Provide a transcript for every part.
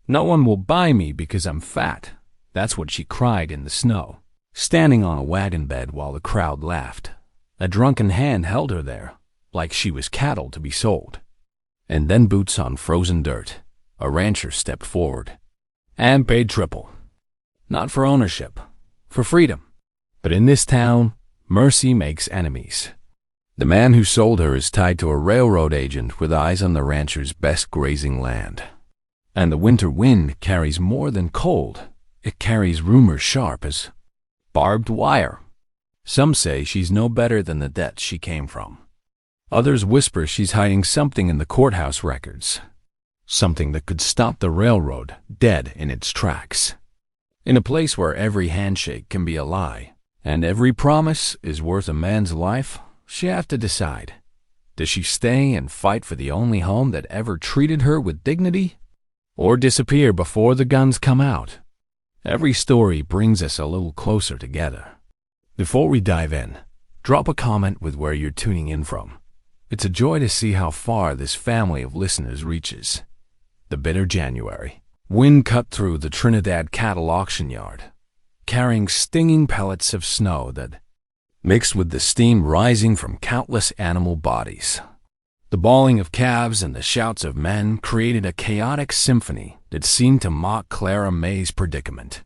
No one will buy me because I'm fat. That's what she cried in the snow, standing on a wagon bed while the crowd laughed. A drunken hand held her there, like she was cattle to be sold. And then boots on frozen dirt, a rancher stepped forward and paid triple. Not for ownership, for freedom. But in this town, mercy makes enemies. The man who sold her is tied to a railroad agent with eyes on the rancher's best grazing land. And the winter wind carries more than cold. It carries rumors sharp as barbed wire. Some say she's no better than the debt she came from. Others whisper she's hiding something in the courthouse records. Something that could stop the railroad dead in its tracks. In a place where every handshake can be a lie, and every promise is worth a man's life, she has to decide. Does she stay and fight for the only home that ever treated her with dignity? Or disappear before the guns come out? Every story brings us a little closer together. Before we dive in, drop a comment with where you're tuning in from. It's a joy to see how far this family of listeners reaches. The bitter January. Wind cut through the Trinidad cattle auction yard, carrying stinging pellets of snow that mixed with the steam rising from countless animal bodies. The bawling of calves and the shouts of men created a chaotic symphony that seemed to mock Clara May's predicament.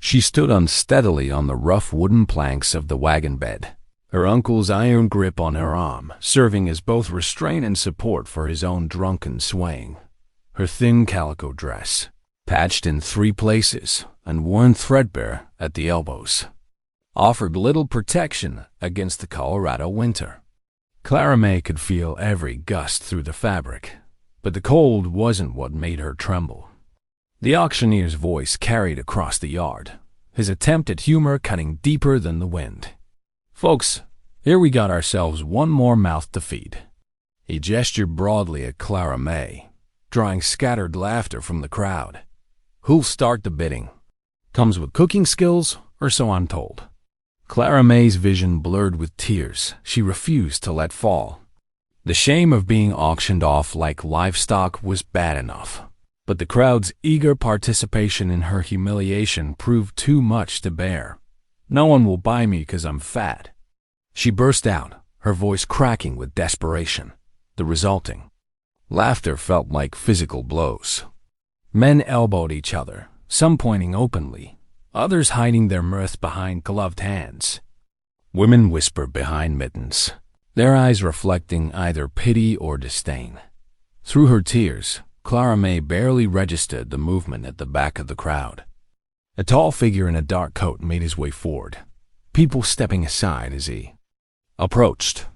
She stood unsteadily on the rough wooden planks of the wagon bed, her uncle's iron grip on her arm serving as both restraint and support for his own drunken swaying. Her thin calico dress, patched in 3 places and worn threadbare at the elbows, offered little protection against the Colorado winter. Clara May could feel every gust through the fabric, but the cold wasn't what made her tremble. The auctioneer's voice carried across the yard, his attempt at humor cutting deeper than the wind. "Folks, here we got ourselves one more mouth to feed." He gestured broadly at Clara May, drawing scattered laughter from the crowd. "Who'll start the bidding? Comes with cooking skills, or so I'm told." Clara May's vision blurred with tears she refused to let fall. The shame of being auctioned off like livestock was bad enough, but the crowd's eager participation in her humiliation proved too much to bear. "No one will buy me because I'm fat," she burst out, her voice cracking with desperation. The resulting laughter felt like physical blows. Men elbowed each other, some pointing openly, others hiding their mirth behind gloved hands. Women whispered behind mittens, their eyes reflecting either pity or disdain. Through her tears, Clara May barely registered the movement at the back of the crowd. A tall figure in a dark coat made his way forward, people stepping aside as he approached.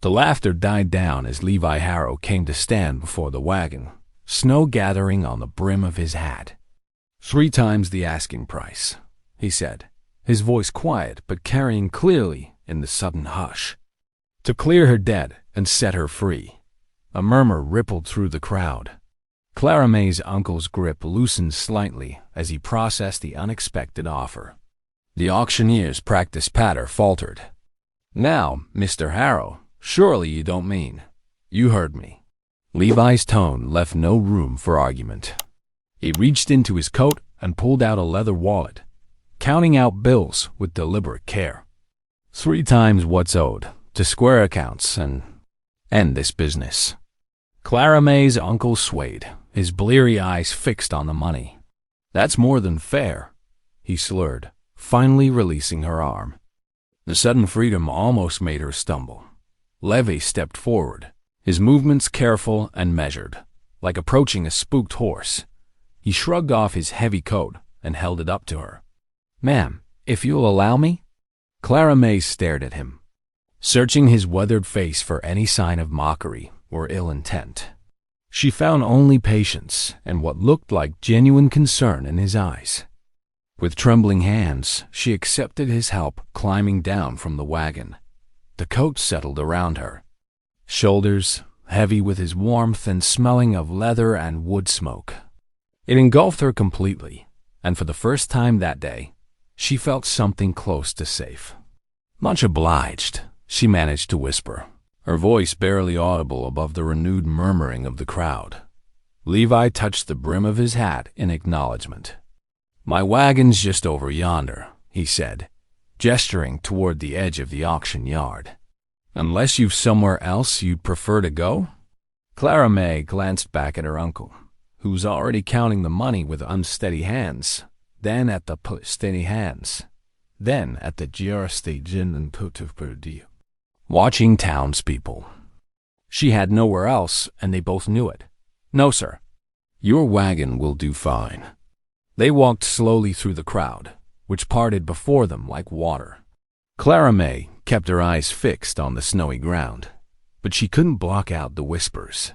The laughter died down as Levi Harrow came to stand before the wagon, snow gathering on the brim of his hat. "3 times the asking price," he said, his voice quiet but carrying clearly in the sudden hush. "To clear her debt and set her free." A murmur rippled through the crowd. Clara May's uncle's grip loosened slightly as he processed the unexpected offer. The auctioneer's practiced patter faltered. "Now, Mr. Harrow, surely you don't mean—" "You heard me." Levi's tone left no room for argument. He reached into his coat and pulled out a leather wallet, counting out bills with deliberate care. 3 times what's owed, to square accounts and end this business." Clara May's uncle swayed, his bleary eyes fixed on the money. "That's more than fair," he slurred, finally releasing her arm. The sudden freedom almost made her stumble. Levi stepped forward, his movements careful and measured, like approaching a spooked horse. He shrugged off his heavy coat and held it up to her. "Ma'am, if you'll allow me?" Clara May stared at him, searching his weathered face for any sign of mockery or ill intent. She found only patience and what looked like genuine concern in his eyes. With trembling hands, she accepted his help climbing down from the wagon. The coat settled around her, shoulders heavy with his warmth and smelling of leather and wood smoke. It engulfed her completely, and for the first time that day, she felt something close to safe. "Much obliged," she managed to whisper, her voice barely audible above the renewed murmuring of the crowd. Levi touched the brim of his hat in acknowledgement. "My wagon's just over yonder," he said, gesturing toward the edge of the auction yard. "Unless you've somewhere else you'd prefer to go?" Clara May glanced back at her uncle, who was already counting the money with unsteady hands, then at the steady hands, then at the jurisdiction and putu, watching townspeople. She had nowhere else, and they both knew it. "No, sir. Your wagon will do fine." They walked slowly through the crowd, which parted before them like water. Clara May kept her eyes fixed on the snowy ground, but she couldn't block out the whispers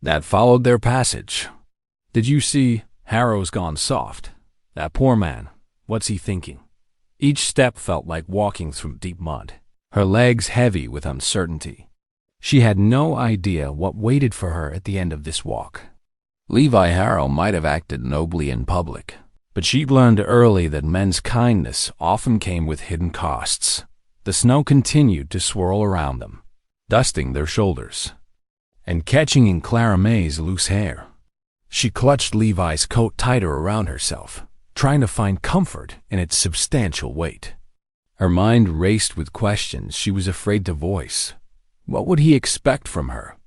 that followed their passage. "Did you see Harrow's gone soft? That poor man, what's he thinking?" Each step felt like walking through deep mud, her legs heavy with uncertainty. She had no idea what waited for her at the end of this walk. Levi Harrow might have acted nobly in public, but she'd learned early that men's kindness often came with hidden costs. The snow continued to swirl around them, dusting their shoulders and catching in Clara May's loose hair. She clutched Levi's coat tighter around herself, trying to find comfort in its substantial weight. Her mind raced with questions she was afraid to voice. What would he expect from her?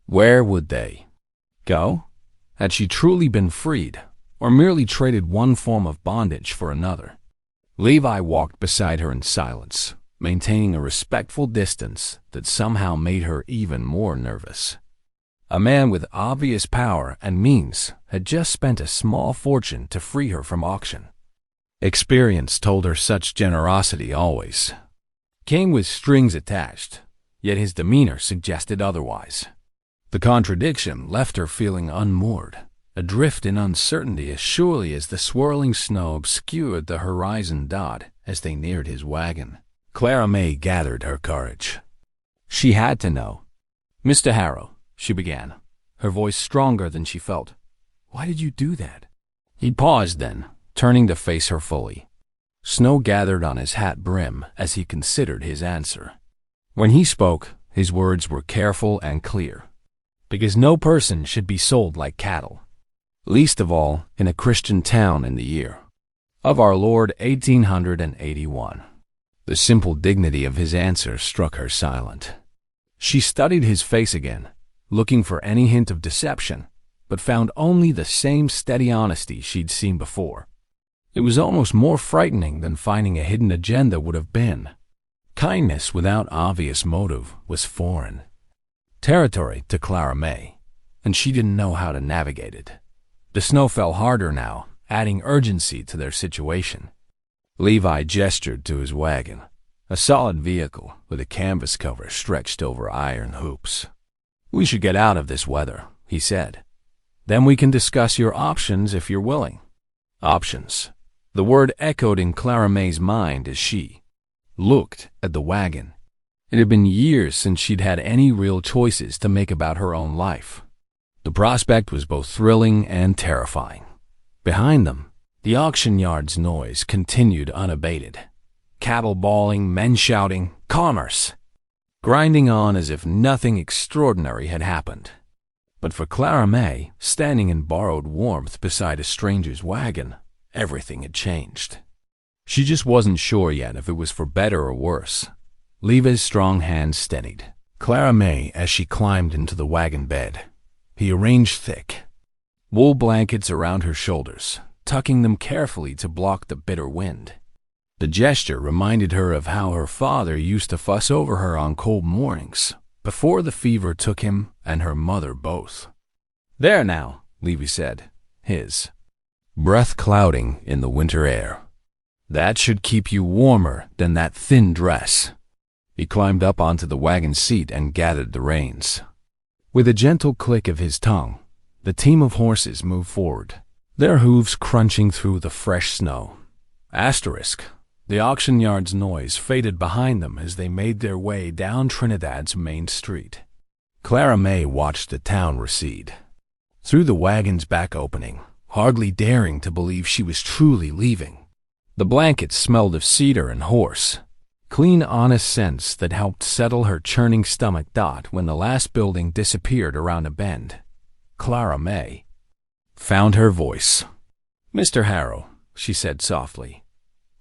Where would they go? Had she truly been freed, or merely traded one form of bondage for another? Levi walked beside her in silence, maintaining a respectful distance that somehow made her even more nervous. A man with obvious power and means had just spent a small fortune to free her from auction. Experience told her such generosity always came with strings attached, yet his demeanor suggested otherwise. The contradiction left her feeling unmoored, adrift in uncertainty as surely as the swirling snow obscured the horizon dot as they neared his wagon. Clara May gathered her courage. She had to know. "Mr. Harrow," she began, her voice stronger than she felt. "Why did you do that?" He paused then, turning to face her fully. Snow gathered on his hat brim as he considered his answer. When he spoke, his words were careful and clear. Because no person should be sold like cattle, least of all in a Christian town in the year of our Lord 1881. The simple dignity of his answer struck her silent. She studied his face again, looking for any hint of deception, but found only the same steady honesty she'd seen before. It was almost more frightening than finding a hidden agenda would have been. Kindness without obvious motive was foreign territory to Clara May, and she didn't know how to navigate it. The snow fell harder now, adding urgency to their situation. Levi gestured to his wagon, a solid vehicle with a canvas cover stretched over iron hoops. "We should get out of this weather," he said. "Then we can discuss your options if you're willing." Options. The word echoed in Clara May's mind as she looked at the wagon. It had been years since she'd had any real choices to make about her own life. The prospect was both thrilling and terrifying. Behind them, the auction yard's noise continued unabated. Cattle bawling, men shouting, commerce, grinding on as if nothing extraordinary had happened. But for Clara May, standing in borrowed warmth beside a stranger's wagon, everything had changed. She just wasn't sure yet if it was for better or worse. Levi's strong hand steadied Clara May as she climbed into the wagon bed. He arranged thick wool blankets around her shoulders, tucking them carefully to block the bitter wind. The gesture reminded her of how her father used to fuss over her on cold mornings, before the fever took him and her mother both. "There now," Levi said, his breath clouding in the winter air. "That should keep you warmer than that thin dress." He climbed up onto the wagon seat and gathered the reins. With a gentle click of his tongue, the team of horses moved forward, their hooves crunching through the fresh snow. Asterisk. The auction yard's noise faded behind them as they made their way down Trinidad's main street. Clara May watched the town recede through the wagon's back opening, hardly daring to believe she was truly leaving. The blankets smelled of cedar and horse, clean, honest scents that helped settle her churning stomach when the last building disappeared around a bend. Clara May found her voice. "Mr. Harrow," she said softly,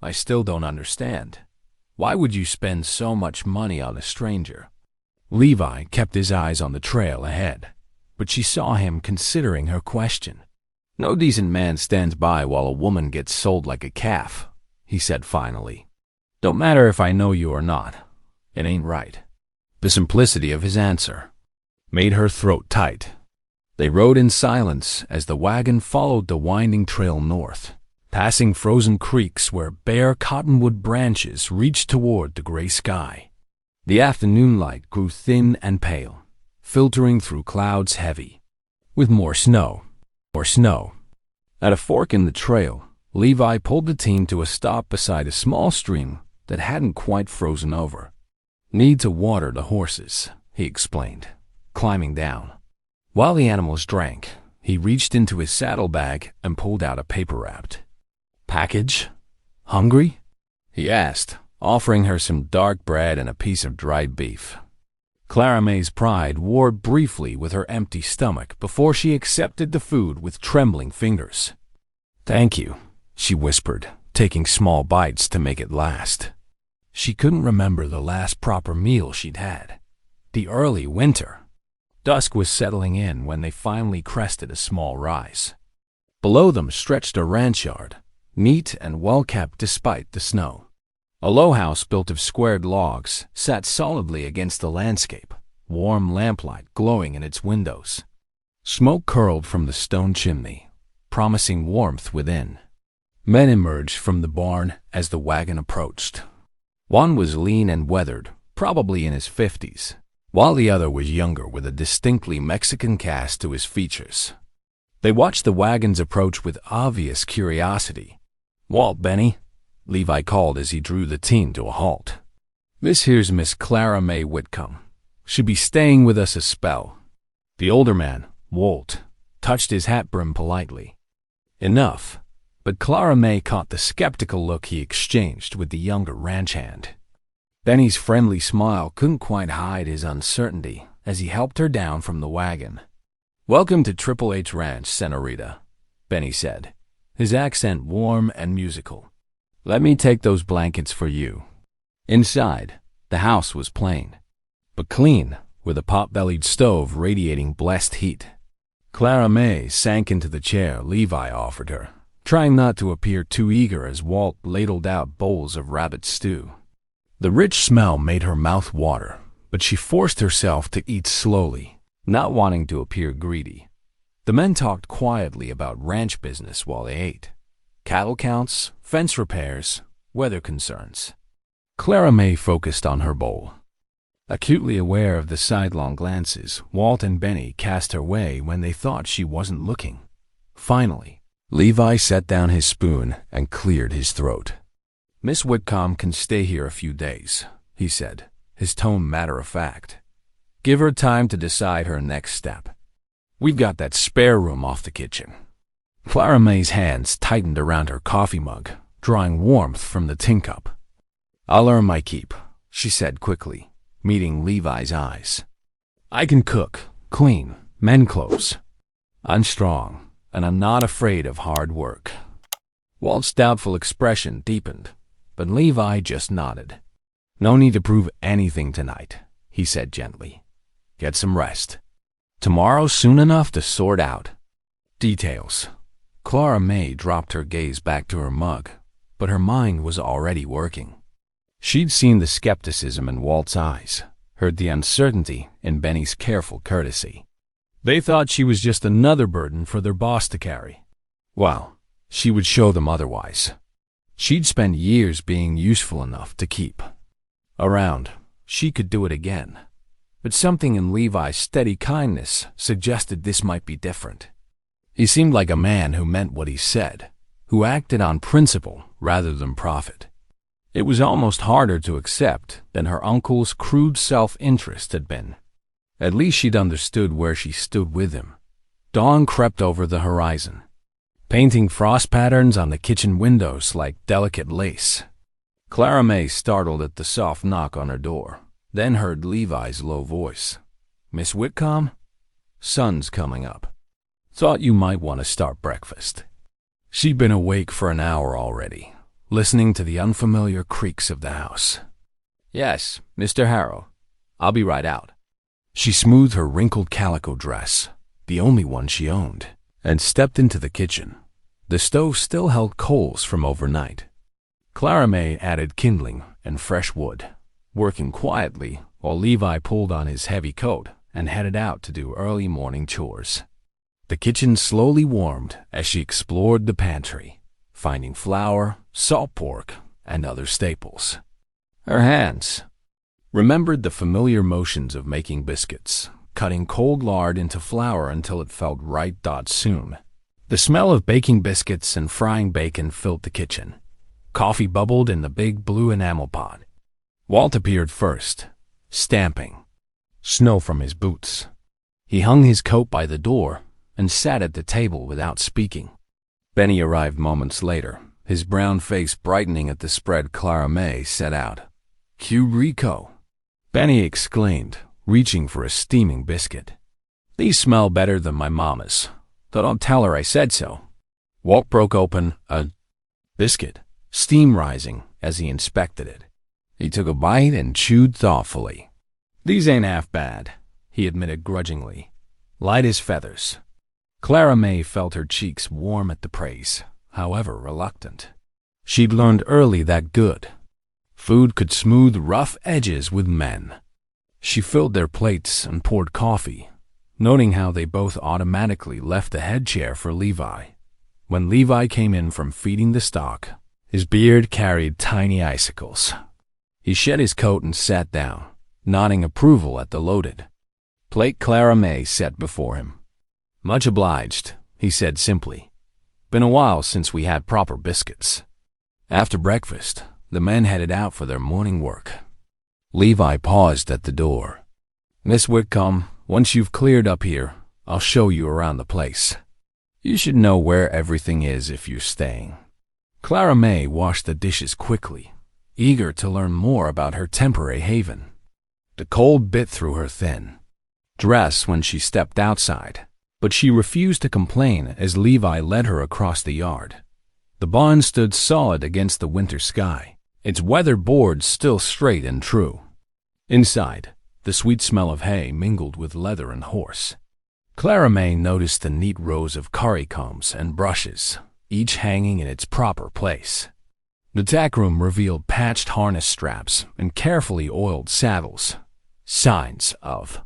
"I still don't understand. Why would you spend so much money on a stranger?" Levi kept his eyes on the trail ahead, but she saw him considering her question. "No decent man stands by while a woman gets sold like a calf," he said finally. "Don't matter if I know you or not. It ain't right." The simplicity of his answer made her throat tight. They rode in silence as the wagon followed the winding trail north, passing frozen creeks where bare cottonwood branches reached toward the gray sky. The afternoon light grew thin and pale, filtering through clouds heavy with more snow. At a fork in the trail, Levi pulled the team to a stop beside a small stream that hadn't quite frozen over. "Need to water the horses," he explained, climbing down. While the animals drank, he reached into his saddlebag and pulled out a paper-wrapped package. "Hungry?" he asked, offering her some dark bread and a piece of dried beef. Clara May's pride warred briefly with her empty stomach before she accepted the food with trembling fingers. "Thank you," she whispered, taking small bites to make it last. She couldn't remember the last proper meal she'd had. The early winter. Dusk was settling in when they finally crested a small rise. Below them stretched a ranch yard, neat and well-kept despite the snow. A low house built of squared logs sat solidly against the landscape, warm lamplight glowing in its windows. Smoke curled from the stone chimney, promising warmth within. Men emerged from the barn as the wagon approached. One was lean and weathered, probably in his 50s, while the other was younger with a distinctly Mexican cast to his features. They watched the wagon's approach with obvious curiosity. "Walt, Benny," Levi called as he drew the team to a halt. "This here's Miss Clara May Whitcomb. She'll be staying with us a spell." The older man, Walt, touched his hat brim politely. Enough, but Clara May caught the skeptical look he exchanged with the younger ranch hand. Benny's friendly smile couldn't quite hide his uncertainty as he helped her down from the wagon. "Welcome to Triple H Ranch, Senorita," Benny said, his accent warm and musical. "Let me take those blankets for you." Inside, the house was plain, but clean, with a pot-bellied stove radiating blessed heat. Clara May sank into the chair Levi offered her, trying not to appear too eager as Walt ladled out bowls of rabbit stew. The rich smell made her mouth water, but she forced herself to eat slowly, not wanting to appear greedy. The men talked quietly about ranch business while they ate. Cattle counts, fence repairs, weather concerns. Clara May focused on her bowl. Acutely aware of the sidelong glances Walt and Benny cast her way when they thought she wasn't looking. Finally, Levi set down his spoon and cleared his throat. "Miss Whitcomb can stay here a few days," he said, his tone matter-of-fact. "Give her time to decide her next step. We've got that spare room off the kitchen." Clara May's hands tightened around her coffee mug, drawing warmth from the tin cup. "I'll earn my keep," she said quickly, meeting Levi's eyes. "I can cook, clean, mend clothes. I'm strong, and I'm not afraid of hard work." Walt's doubtful expression deepened, but Levi just nodded. "No need to prove anything tonight," he said gently. "Get some rest. Tomorrow's soon enough to sort out details." Clara May dropped her gaze back to her mug, but her mind was already working. She'd seen the skepticism in Walt's eyes, heard the uncertainty in Benny's careful courtesy. They thought she was just another burden for their boss to carry. Well, she would show them otherwise. She'd spent years being useful enough to keep around. She could do it again. But something in Levi's steady kindness suggested this might be different. He seemed like a man who meant what he said, who acted on principle rather than profit. It was almost harder to accept than her uncle's crude self-interest had been. At least she'd understood where she stood with him. Dawn crept over the horizon, painting frost patterns on the kitchen windows like delicate lace. Clara May startled at the soft knock on her door, then heard Levi's low voice. "Miss Whitcomb? Sun's coming up." Thought you might want to start breakfast. She'd been awake for an hour already, listening to the unfamiliar creaks of the house. Yes, Mr. Harrow. I'll be right out. She smoothed her wrinkled calico dress, the only one she owned, and stepped into the kitchen. The stove still held coals from overnight. Clara May added kindling and fresh wood, working quietly while Levi pulled on his heavy coat and headed out to do early morning chores. The kitchen slowly warmed as she explored the pantry, finding flour, salt pork, and other staples. Her hands remembered the familiar motions of making biscuits, cutting cold lard into flour until it felt right. Soon, the smell of baking biscuits and frying bacon filled the kitchen. Coffee bubbled in the big blue enamel pot. Walt appeared first, stamping snow from his boots. He hung his coat by the door and sat at the table without speaking. Benny arrived moments later, his brown face brightening at the spread Clara May set out. Rico! Benny exclaimed, reaching for a steaming biscuit. These smell better than my mama's. Though don't tell her I said so. Walt broke open a biscuit, steam rising as he inspected it. He took a bite and chewed thoughtfully. These ain't half bad, he admitted grudgingly. Light as feathers. Clara May felt her cheeks warm at the praise, however reluctant. She'd learned early that good food could smooth rough edges with men. She filled their plates and poured coffee, noting how they both automatically left the head chair for Levi. When Levi came in from feeding the stock, his beard carried tiny icicles. He shed his coat and sat down, nodding approval at the loaded plate Clara May set before him. Much obliged, he said simply. Been a while since we had proper biscuits. After breakfast, the men headed out for their morning work. Levi paused at the door. Miss Whitcomb, once you've cleared up here, I'll show you around the place. You should know where everything is if you're staying. Clara May washed the dishes quickly, eager to learn more about her temporary haven. The cold bit through her thin dress when she stepped outside, but she refused to complain as Levi led her across the yard. The barn stood solid against the winter sky, its weather boards still straight and true. Inside, the sweet smell of hay mingled with leather and horse. Clara May noticed the neat rows of curry combs and brushes, each hanging in its proper place. The tack room revealed patched harness straps and carefully oiled saddles, signs of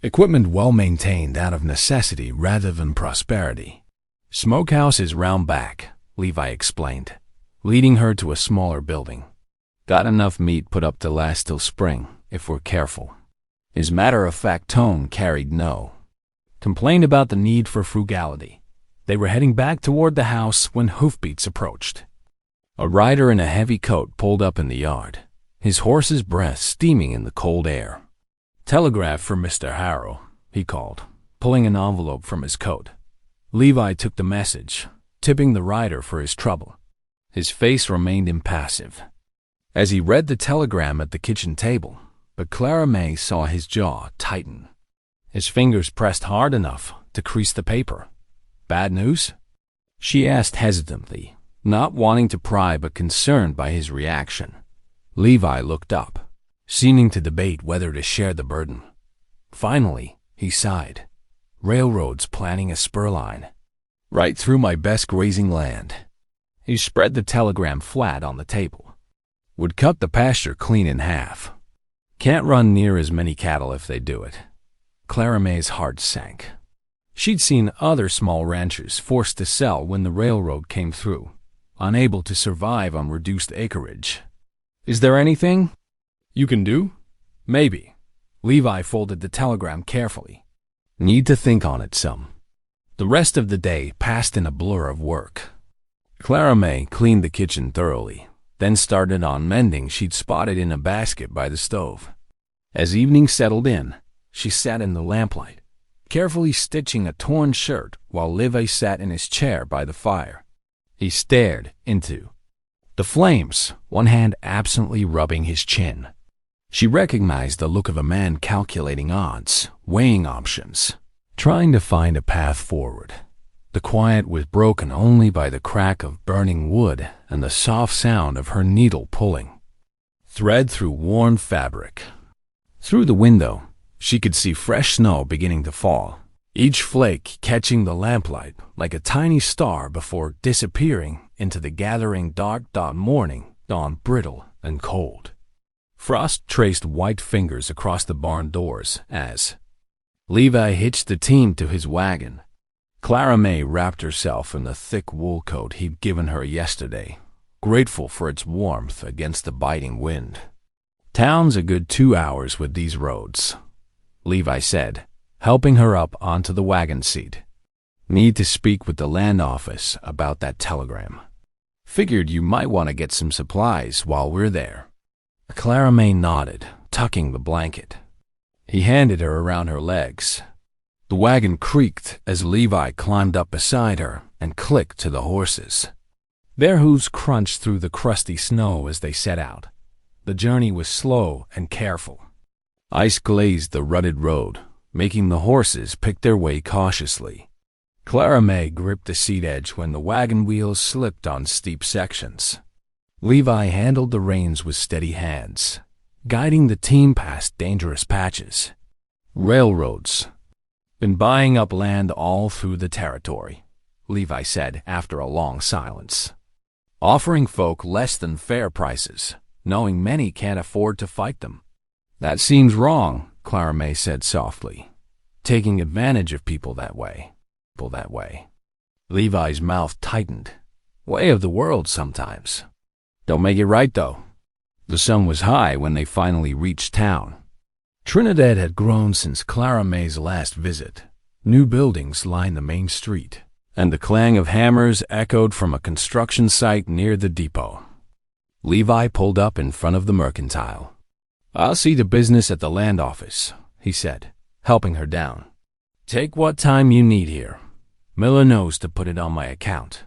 equipment well maintained out of necessity rather than prosperity. Smokehouse is round back, Levi explained, leading her to a smaller building. Got enough meat put up to last till spring, if we're careful. His matter-of-fact tone carried no complaint about the need for frugality. They were heading back toward the house when hoofbeats approached. A rider in a heavy coat pulled up in the yard, his horse's breath steaming in the cold air. Telegraph for Mr. Harrow, he called, pulling an envelope from his coat. Levi took the message, tipping the rider for his trouble. His face remained impassive as he read the telegram at the kitchen table, but Clara May saw his jaw tighten. His fingers pressed hard enough to crease the paper. Bad news? She asked hesitantly, not wanting to pry but concerned by his reaction. Levi looked up, seeming to debate whether to share the burden. Finally, he sighed. Railroads planning a spur line right through my best grazing land. He spread the telegram flat on the table. Would cut the pasture clean in half. Can't run near as many cattle if they do it. Clara May's heart sank. She'd seen other small ranchers forced to sell when the railroad came through, unable to survive on reduced acreage. Is there anything you can do? Maybe. Levi folded the telegram carefully. Need to think on it some. The rest of the day passed in a blur of work. Clara May cleaned the kitchen thoroughly, then started on mending she'd spotted in a basket by the stove. As evening settled in, she sat in the lamplight, carefully stitching a torn shirt while Levi sat in his chair by the fire. He stared into the flames, one hand absently rubbing his chin. She recognized the look of a man calculating odds, weighing options, trying to find a path forward. The quiet was broken only by the crack of burning wood and the soft sound of her needle pulling thread through warm fabric. Through the window, she could see fresh snow beginning to fall, each flake catching the lamplight like a tiny star before disappearing into the gathering dark. Morning dawned brittle and cold. Frost traced white fingers across the barn doors as Levi hitched the team to his wagon. Clara May wrapped herself in the thick wool coat he'd given her yesterday, grateful for its warmth against the biting wind. "Town's a good 2 hours with these roads," Levi said, helping her up onto the wagon seat. "Need to speak with the land office about that telegram. Figured you might want to get some supplies while we're there." Clara May nodded, tucking the blanket. He handed her around her legs. The wagon creaked as Levi climbed up beside her and clicked to the horses. Their hooves crunched through the crusty snow as they set out. The journey was slow and careful. Ice glazed the rutted road, making the horses pick their way cautiously. Clara May gripped the seat edge when the wagon wheels slipped on steep sections. Levi handled the reins with steady hands, guiding the team past dangerous patches. "Railroads. Been buying up land all through the territory," Levi said after a long silence. "Offering folk less than fair prices, knowing many can't afford to fight them." "That seems wrong," Clara May said softly. "Taking advantage of people that way. Levi's mouth tightened. "Way of the world sometimes. Don't make it right, though." The sun was high when they finally reached town. Trinidad had grown since Clara May's last visit. New buildings lined the main street, and the clang of hammers echoed from a construction site near the depot. Levi pulled up in front of the mercantile. "I'll see to business at the land office," he said, helping her down. "Take what time you need here. Miller knows to put it on my account."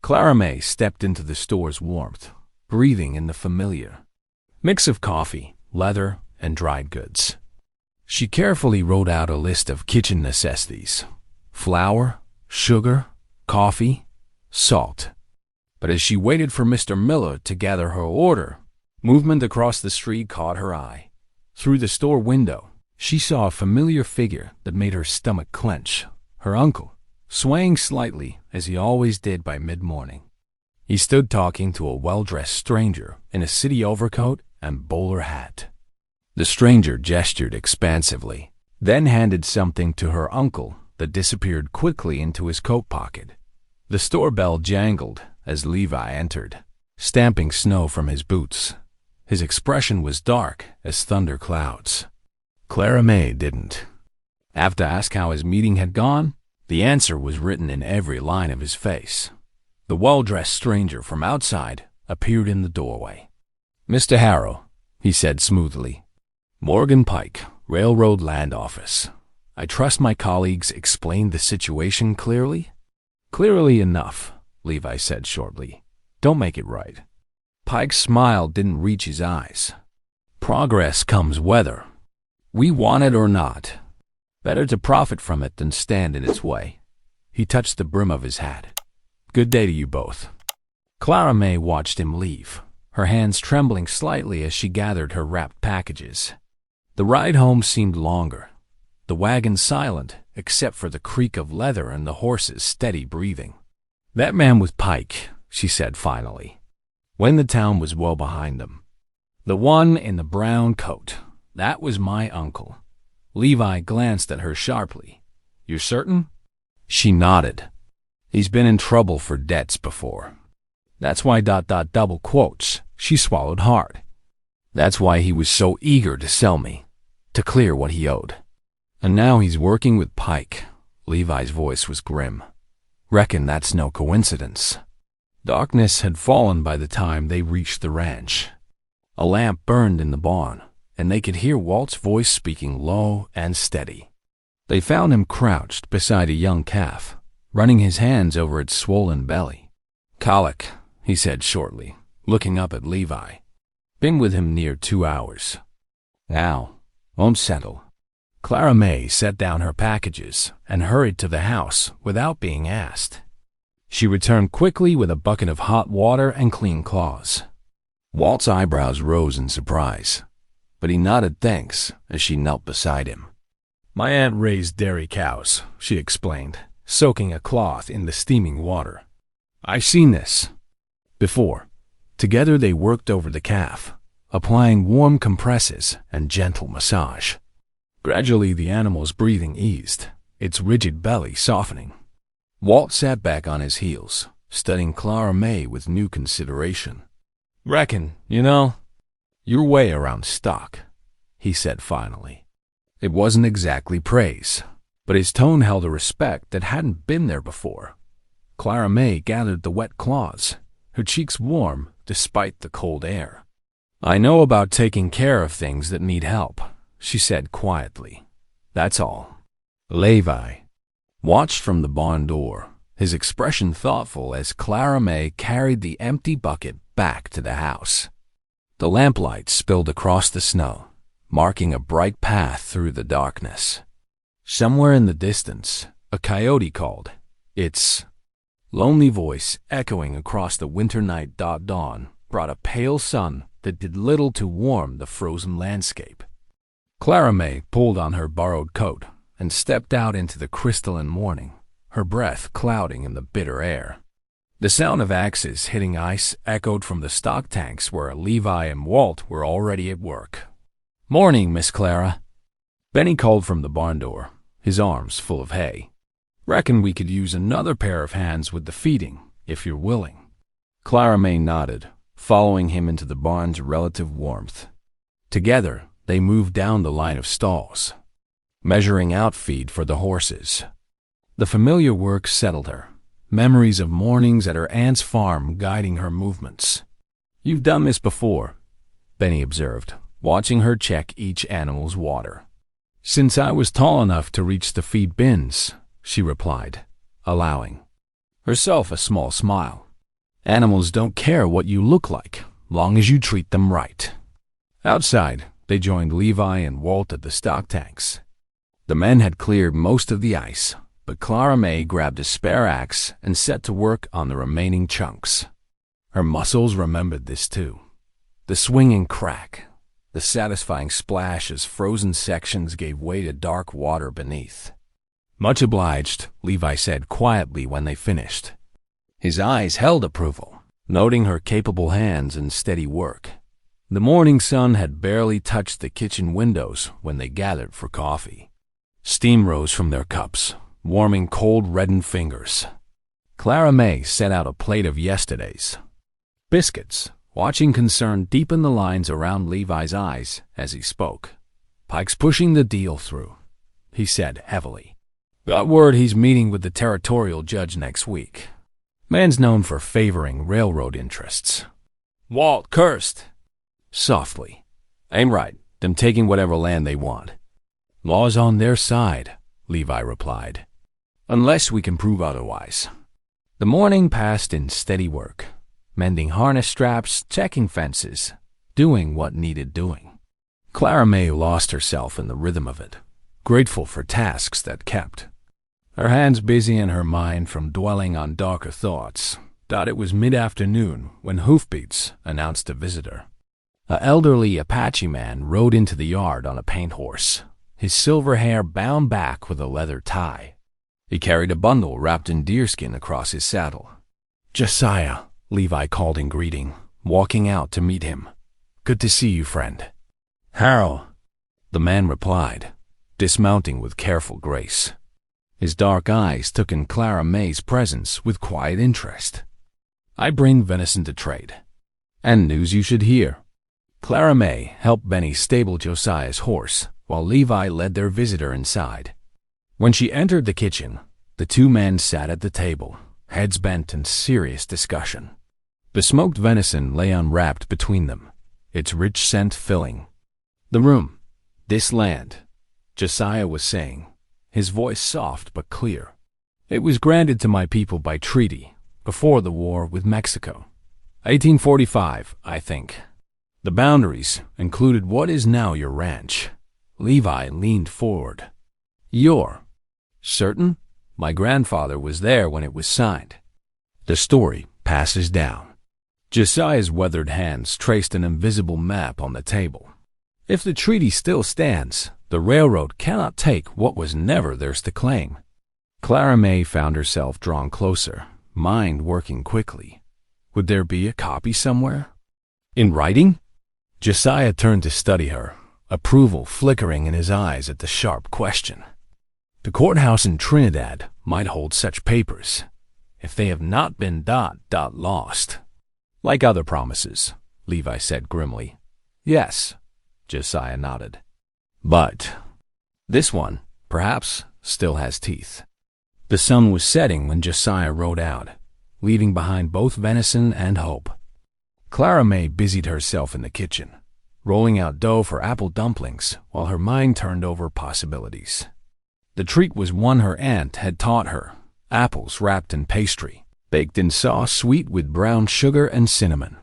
Clara May stepped into the store's warmth, breathing in the familiar mix of coffee, leather, and dried goods. She carefully wrote out a list of kitchen necessities: flour, sugar, coffee, salt. But as she waited for Mr. Miller to gather her order, movement across the street caught her eye. Through the store window, she saw a familiar figure that made her stomach clench. Her uncle, swaying slightly as he always did by mid-morning. He stood talking to a well-dressed stranger in a city overcoat and bowler hat. The stranger gestured expansively, then handed something to her uncle that disappeared quickly into his coat pocket. The store bell jangled as Levi entered, stamping snow from his boots. His expression was dark as thunder clouds. Clara May didn't have to ask how his meeting had gone. The answer was written in every line of his face. The well-dressed stranger from outside appeared in the doorway. "Mr. Harrow," he said smoothly. "Morgan Pike, Railroad Land Office. I trust my colleagues explained the situation clearly?" "Clearly enough," Levi said shortly. "Don't make it right." Pike's smile didn't reach his eyes. "Progress comes whether we want it or not. Better to profit from it than stand in its way." He touched the brim of his hat. "Good day to you both." Clara May watched him leave, her hands trembling slightly as she gathered her wrapped packages. The ride home seemed longer, the wagon silent except for the creak of leather and the horse's steady breathing. "That man was Pike," she said finally, when the town was well behind them. "The one in the brown coat. That was my uncle." Levi glanced at her sharply. "You're certain?" She nodded. "He's been in trouble for debts before. That's why ... double quotes." She swallowed hard. "That's why he was so eager to sell me, to clear what he owed. And now he's working with Pike." Levi's voice was grim. "Reckon that's no coincidence." Darkness had fallen by the time they reached the ranch. A lamp burned in the barn, and they could hear Walt's voice speaking low and steady. They found him crouched beside a young calf, running his hands over its swollen belly. "Colic," he said shortly, looking up at Levi. "Been with him near 2 hours. Now, won't settle." Clara May set down her packages and hurried to the house without being asked. She returned quickly with a bucket of hot water and clean cloths. Walt's eyebrows rose in surprise, but he nodded thanks as she knelt beside him. "My aunt raised dairy cows," she explained, soaking a cloth in the steaming water. "I've seen this before." Together they worked over the calf, applying warm compresses and gentle massage. Gradually the animal's breathing eased, its rigid belly softening. Walt sat back on his heels, studying Clara May with new consideration. "Reckon, you're way around stock," he said finally. It wasn't exactly praise, but his tone held a respect that hadn't been there before. Clara May gathered the wet cloths, her cheeks warm despite the cold air. "I know about taking care of things that need help," she said quietly. "That's all." Levi watched from the barn door, his expression thoughtful as Clara May carried the empty bucket back to the house. The lamplight spilled across the snow, marking a bright path through the darkness. Somewhere in the distance, a coyote called, its lonely voice echoing across the winter night. Dawn brought a pale sun that did little to warm the frozen landscape. Clara May pulled on her borrowed coat and stepped out into the crystalline morning, her breath clouding in the bitter air. The sound of axes hitting ice echoed from the stock tanks where Levi and Walt were already at work. "Morning, Miss Clara," Benny called from the barn door, his arms full of hay. "Reckon we could use another pair of hands with the feeding, if you're willing." Clara May nodded, following him into the barn's relative warmth. Together, they moved down the line of stalls, measuring out feed for the horses. The familiar work settled her, memories of mornings at her aunt's farm guiding her movements. "You've done this before," Benny observed, watching her check each animal's water. "Since I was tall enough to reach the feed bins," she replied, allowing herself a small smile. "Animals don't care what you look like, long as you treat them right." Outside, they joined Levi and Walt at the stock tanks. The men had cleared most of the ice, but Clara May grabbed a spare axe and set to work on the remaining chunks. Her muscles remembered this too. The swinging crack, the satisfying splash as frozen sections gave way to dark water beneath. "Much obliged," Levi said quietly when they finished. His eyes held approval, noting her capable hands and steady work. The morning sun had barely touched the kitchen windows when they gathered for coffee. Steam rose from their cups, warming cold, reddened fingers. Clara May set out a plate of yesterday's biscuits, watching concern deepen the lines around Levi's eyes as he spoke. "Pike's pushing the deal through," he said heavily. "Got word he's meeting with the territorial judge next week. Man's known for favoring railroad interests." Walt cursed softly. "Ain't right, them taking whatever land they want." "Law's on their side," Levi replied, "unless we can prove otherwise." The morning passed in steady work, mending harness straps, checking fences, doing what needed doing. Clara May lost herself in the rhythm of it, grateful for tasks that kept her hands busy and her mind from dwelling on darker thoughts. It was mid-afternoon when hoofbeats announced a visitor. An elderly Apache man rode into the yard on a paint horse, his silver hair bound back with a leather tie. He carried a bundle wrapped in deerskin across his saddle. "Josiah," Levi called in greeting, walking out to meet him. "Good to see you, friend." "Harold," the man replied, dismounting with careful grace. His dark eyes took in Clara May's presence with quiet interest. "I bring venison to trade, and news you should hear." Clara May helped Benny stable Josiah's horse, while Levi led their visitor inside. When she entered the kitchen, the two men sat at the table, heads bent in serious discussion. The smoked venison lay unwrapped between them, its rich scent filling the room. "This land," Josiah was saying, his voice soft but clear. "It was granted to my people by treaty, before the war with Mexico. 1845, I think. The boundaries included what is now your ranch. Levi leaned forward. You're certain? My grandfather was there when it was signed. The story passes down. Josiah's weathered hands traced an invisible map on the table. If the treaty still stands, the railroad cannot take what was never theirs to claim. Clara May found herself drawn closer, mind working quickly. Would there be a copy somewhere? In writing? Josiah turned to study her, approval flickering in his eyes at the sharp question. The courthouse in Trinidad might hold such papers, if they have not been lost. Like other promises, Levi said grimly. Yes, Josiah nodded. But this one, perhaps, still has teeth. The sun was setting when Josiah rode out, leaving behind both venison and hope. Clara May busied herself in the kitchen, rolling out dough for apple dumplings while her mind turned over possibilities. The treat was one her aunt had taught her, apples wrapped in pastry, baked in sauce sweet with brown sugar and cinnamon.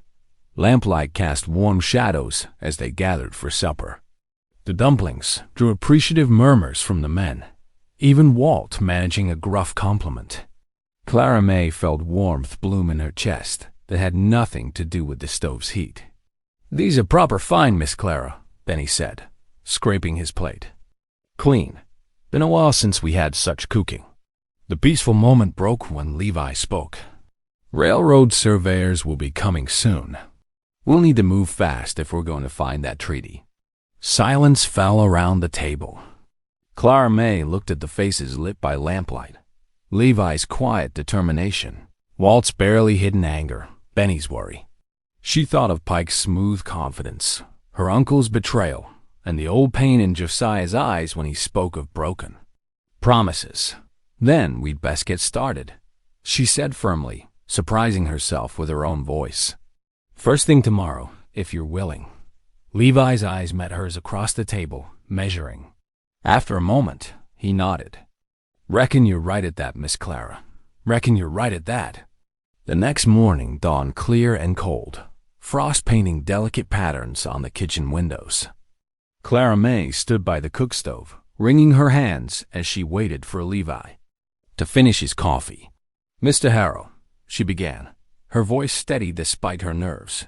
Lamplight cast warm shadows as they gathered for supper. The dumplings drew appreciative murmurs from the men, even Walt managing a gruff compliment. Clara May felt warmth bloom in her chest that had nothing to do with the stove's heat. These are proper fine, Miss Clara, Benny said, scraping his plate. Clean. Been a while since we had such cooking. The peaceful moment broke when Levi spoke. Railroad surveyors will be coming soon. We'll need to move fast if we're going to find that treaty. Silence fell around the table. Clara May looked at the faces lit by lamplight. Levi's quiet determination, Walt's barely hidden anger, Benny's worry. She thought of Pike's smooth confidence, her uncle's betrayal, and the old pain in Josiah's eyes when he spoke of broken promises. Then we'd best get started, she said firmly, surprising herself with her own voice. First thing tomorrow, if you're willing. Levi's eyes met hers across the table, measuring. After a moment, he nodded. Reckon you're right at that, Miss Clara. Reckon you're right at that. The next morning dawned clear and cold, frost painting delicate patterns on the kitchen windows. Clara May stood by the cook stove, wringing her hands as she waited for Levi to finish his coffee. Mr. Harrow, she began, her voice steady despite her nerves.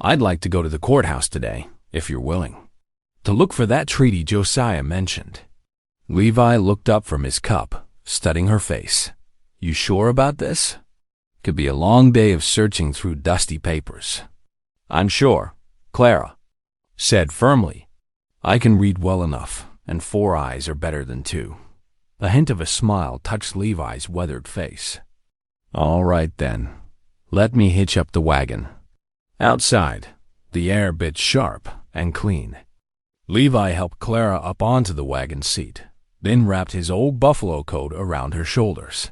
I'd like to go to the courthouse today, if you're willing, to look for that treaty Josiah mentioned. Levi looked up from his cup, studying her face. You sure about this? Could be a long day of searching through dusty papers. I'm sure, Clara said firmly. I can read well enough, and 4 eyes are better than 2. A hint of a smile touched Levi's weathered face. All right then, let me hitch up the wagon. Outside, the air bit sharp and clean. Levi helped Clara up onto the wagon seat, then wrapped his old buffalo coat around her shoulders.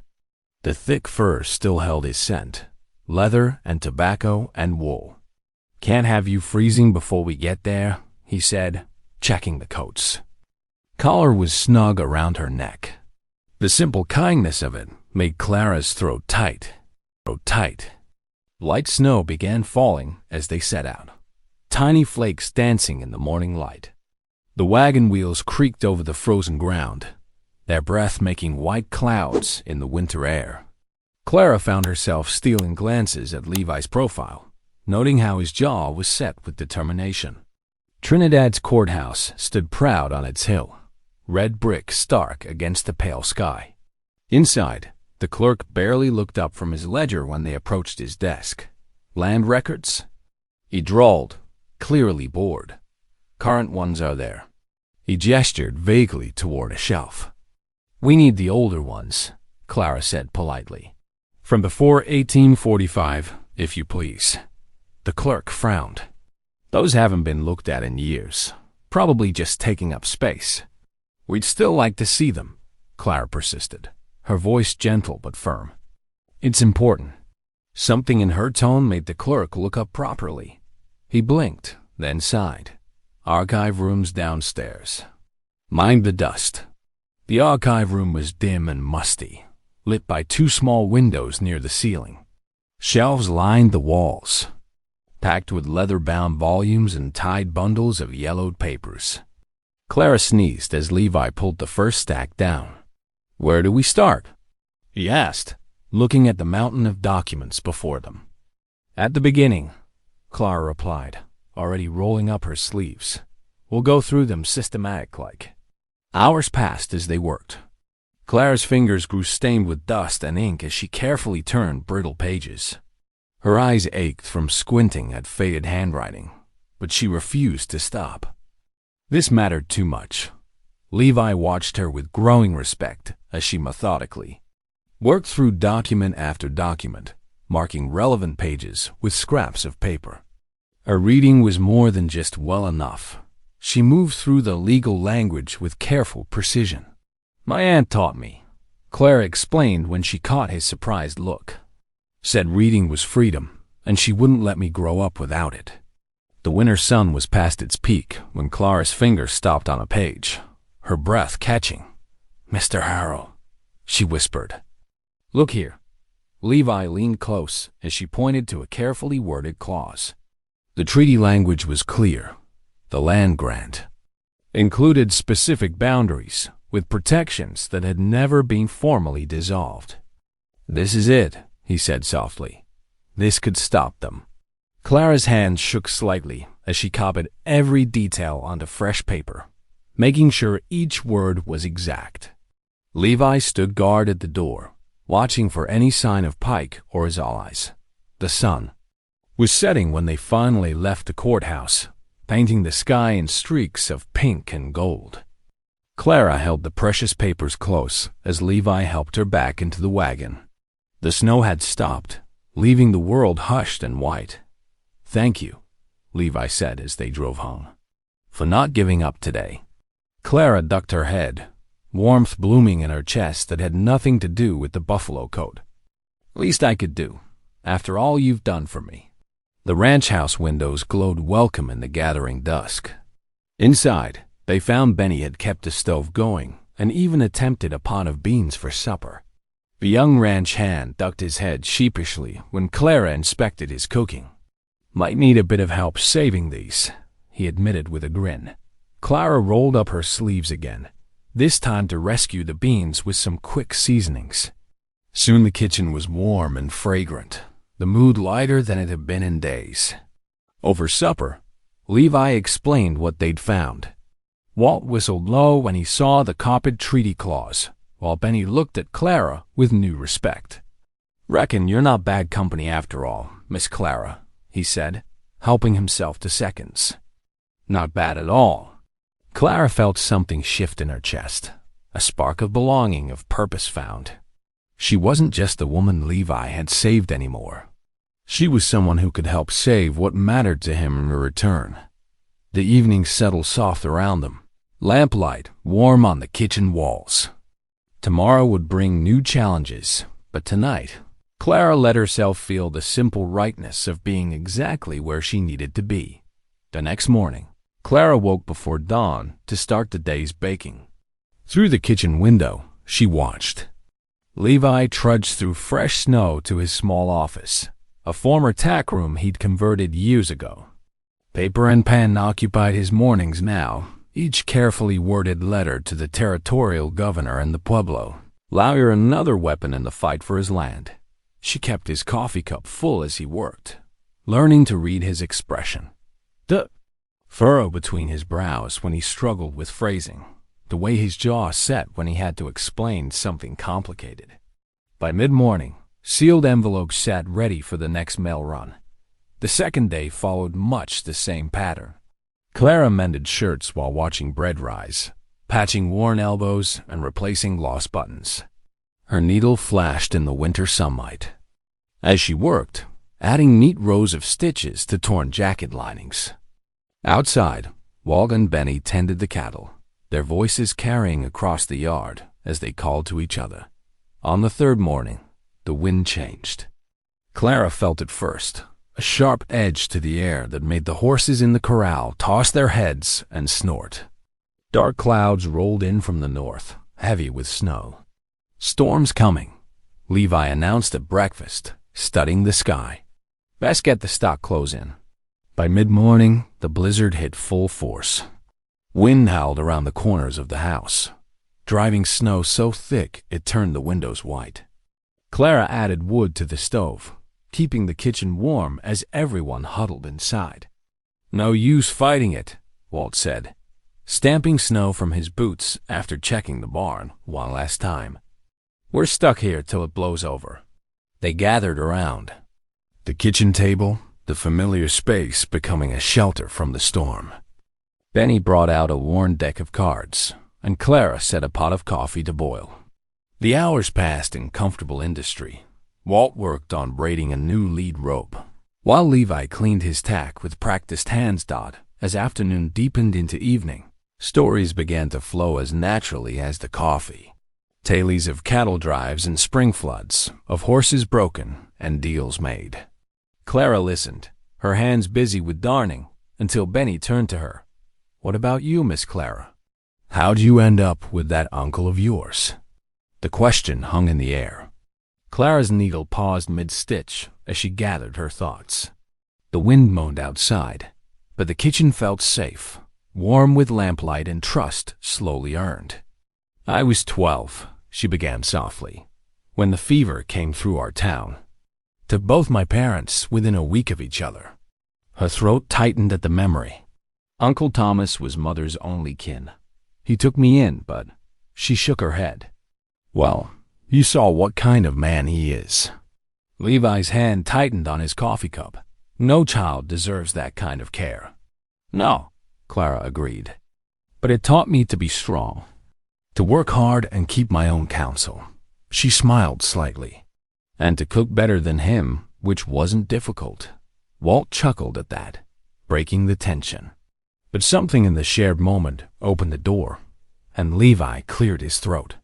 The thick fur still held his scent, leather and tobacco and wool. Can't have you freezing before we get there, he said, checking the coats. Collar was snug around her neck. The simple kindness of it made Clara's throat tight. Light snow began falling as they set out, tiny flakes dancing in the morning light. The wagon wheels creaked over the frozen ground, their breath making white clouds in the winter air. Clara found herself stealing glances at Levi's profile, noting how his jaw was set with determination. Trinidad's courthouse stood proud on its hill, red brick stark against the pale sky. Inside, the clerk barely looked up from his ledger when they approached his desk. Land records? He drawled, clearly bored. Current ones are there. He gestured vaguely toward a shelf. We need the older ones, Clara said politely. From before 1845, if you please. The clerk frowned. Those haven't been looked at in years, probably just taking up space. We'd still like to see them, Clara persisted, her voice gentle but firm. It's important. Something in her tone made the clerk look up properly. He blinked, then sighed. Archive room's downstairs. Mind the dust. The archive room was dim and musty, lit by 2 small windows near the ceiling. Shelves lined the walls, packed with leather-bound volumes and tied bundles of yellowed papers. Clara sneezed as Levi pulled the first stack down. "Where do we start?" he asked, looking at the mountain of documents before them. "At the beginning," Clara replied, already rolling up her sleeves. "We'll go through them systematic-like." Hours passed as they worked. Clara's fingers grew stained with dust and ink as she carefully turned brittle pages. Her eyes ached from squinting at faded handwriting, but she refused to stop. This mattered too much. Levi watched her with growing respect as she methodically worked through document after document, marking relevant pages with scraps of paper. Her reading was more than just well enough. She moved through the legal language with careful precision. "My aunt taught me," Clara explained when she caught his surprised look. "Said reading was freedom, and she wouldn't let me grow up without it." The winter sun was past its peak when Clara's finger stopped on a page, her breath catching. "Mr. Harrow," she whispered. "Look here." Levi leaned close as she pointed to a carefully worded clause. The treaty language was clear. The land grant included specific boundaries with protections that had never been formally dissolved. "This is it," he said softly. "This could stop them." Clara's hand shook slightly as she copied every detail onto fresh paper, making sure each word was exact. Levi stood guard at the door, watching for any sign of Pike or his allies. The sun was setting when they finally left the courthouse, painting the sky in streaks of pink and gold. Clara held the precious papers close as Levi helped her back into the wagon. The snow had stopped, leaving the world hushed and white. "Thank you," Levi said as they drove home, "for not giving up today." Clara ducked her head, warmth blooming in her chest that had nothing to do with the buffalo coat. "Least I could do, after all you've done for me." The ranch house windows glowed welcome in the gathering dusk. Inside, they found Benny had kept the stove going and even attempted a pot of beans for supper. The young ranch hand ducked his head sheepishly when Clara inspected his cooking. "Might need a bit of help saving these," he admitted with a grin. Clara rolled up her sleeves again, this time to rescue the beans with some quick seasonings. Soon the kitchen was warm and fragrant, the mood lighter than it had been in days. Over supper, Levi explained what they'd found. Walt whistled low when he saw the copied treaty clause, while Benny looked at Clara with new respect. "Reckon you're not bad company after all, Miss Clara," he said, helping himself to seconds. "Not bad at all." Clara felt something shift in her chest, a spark of belonging, of purpose found. She wasn't just the woman Levi had saved anymore. She was someone who could help save what mattered to him in return. The evening settled soft around them, lamplight warm on the kitchen walls. Tomorrow would bring new challenges, but tonight, Clara let herself feel the simple rightness of being exactly where she needed to be. The next morning, Clara woke before dawn to start the day's baking. Through the kitchen window, she watched. Levi trudged through fresh snow to his small office, a former tack room he'd converted years ago. Paper and pen occupied his mornings now, each carefully worded letter to the territorial governor and the pueblo. Lawyer another weapon in the fight for his land. She kept his coffee cup full as he worked, learning to read his expression. The furrow between his brows when he struggled with phrasing, the way his jaw set when he had to explain something complicated. By mid-morning, sealed envelopes sat ready for the next mail run. The second day followed much the same pattern. Clara mended shirts while watching bread rise, patching worn elbows and replacing lost buttons. Her needle flashed in the winter sunlight. As she worked, adding neat rows of stitches to torn jacket linings. Outside, Walt and Benny tended the cattle, their voices carrying across the yard as they called to each other. On the third morning, the wind changed. Clara felt it first, a sharp edge to the air that made the horses in the corral toss their heads and snort. Dark clouds rolled in from the north, heavy with snow. "Storm's coming," Levi announced at breakfast, studying the sky. "Best get the stock clothes in." By mid-morning, the blizzard hit full force. Wind howled around the corners of the house, driving snow so thick it turned the windows white. Clara added wood to the stove, keeping the kitchen warm as everyone huddled inside. "No use fighting it," Walt said, stamping snow from his boots after checking the barn one last time. "We're stuck here till it blows over." They gathered around the kitchen table, the familiar space becoming a shelter from the storm. Benny brought out a worn deck of cards, and Clara set a pot of coffee to boil. The hours passed in comfortable industry. Walt worked on braiding a new lead rope, while Levi cleaned his tack with practiced hands. As afternoon deepened into evening, stories began to flow as naturally as the coffee. Tales of cattle drives and spring floods, of horses broken and deals made. Clara listened, her hands busy with darning, until Benny turned to her. "What about you, Miss Clara? How'd you end up with that uncle of yours?" The question hung in the air. Clara's needle paused mid-stitch as she gathered her thoughts. The wind moaned outside, but the kitchen felt safe, warm with lamplight and trust slowly earned. "I was 12, she began softly, "when the fever came through our town. To both my parents within a week of each other." Her throat tightened at the memory. Uncle Thomas was Mother's only kin. He took me in, but she shook her head. "Well, you saw what kind of man he is." Levi's hand tightened on his coffee cup. "No child deserves that kind of care." "No," Clara agreed. "But it taught me to be strong, to work hard and keep my own counsel." She smiled slightly. "And to cook better than him, which wasn't difficult." Walt chuckled at that, breaking the tension. But something in the shared moment opened the door, and Levi cleared his throat.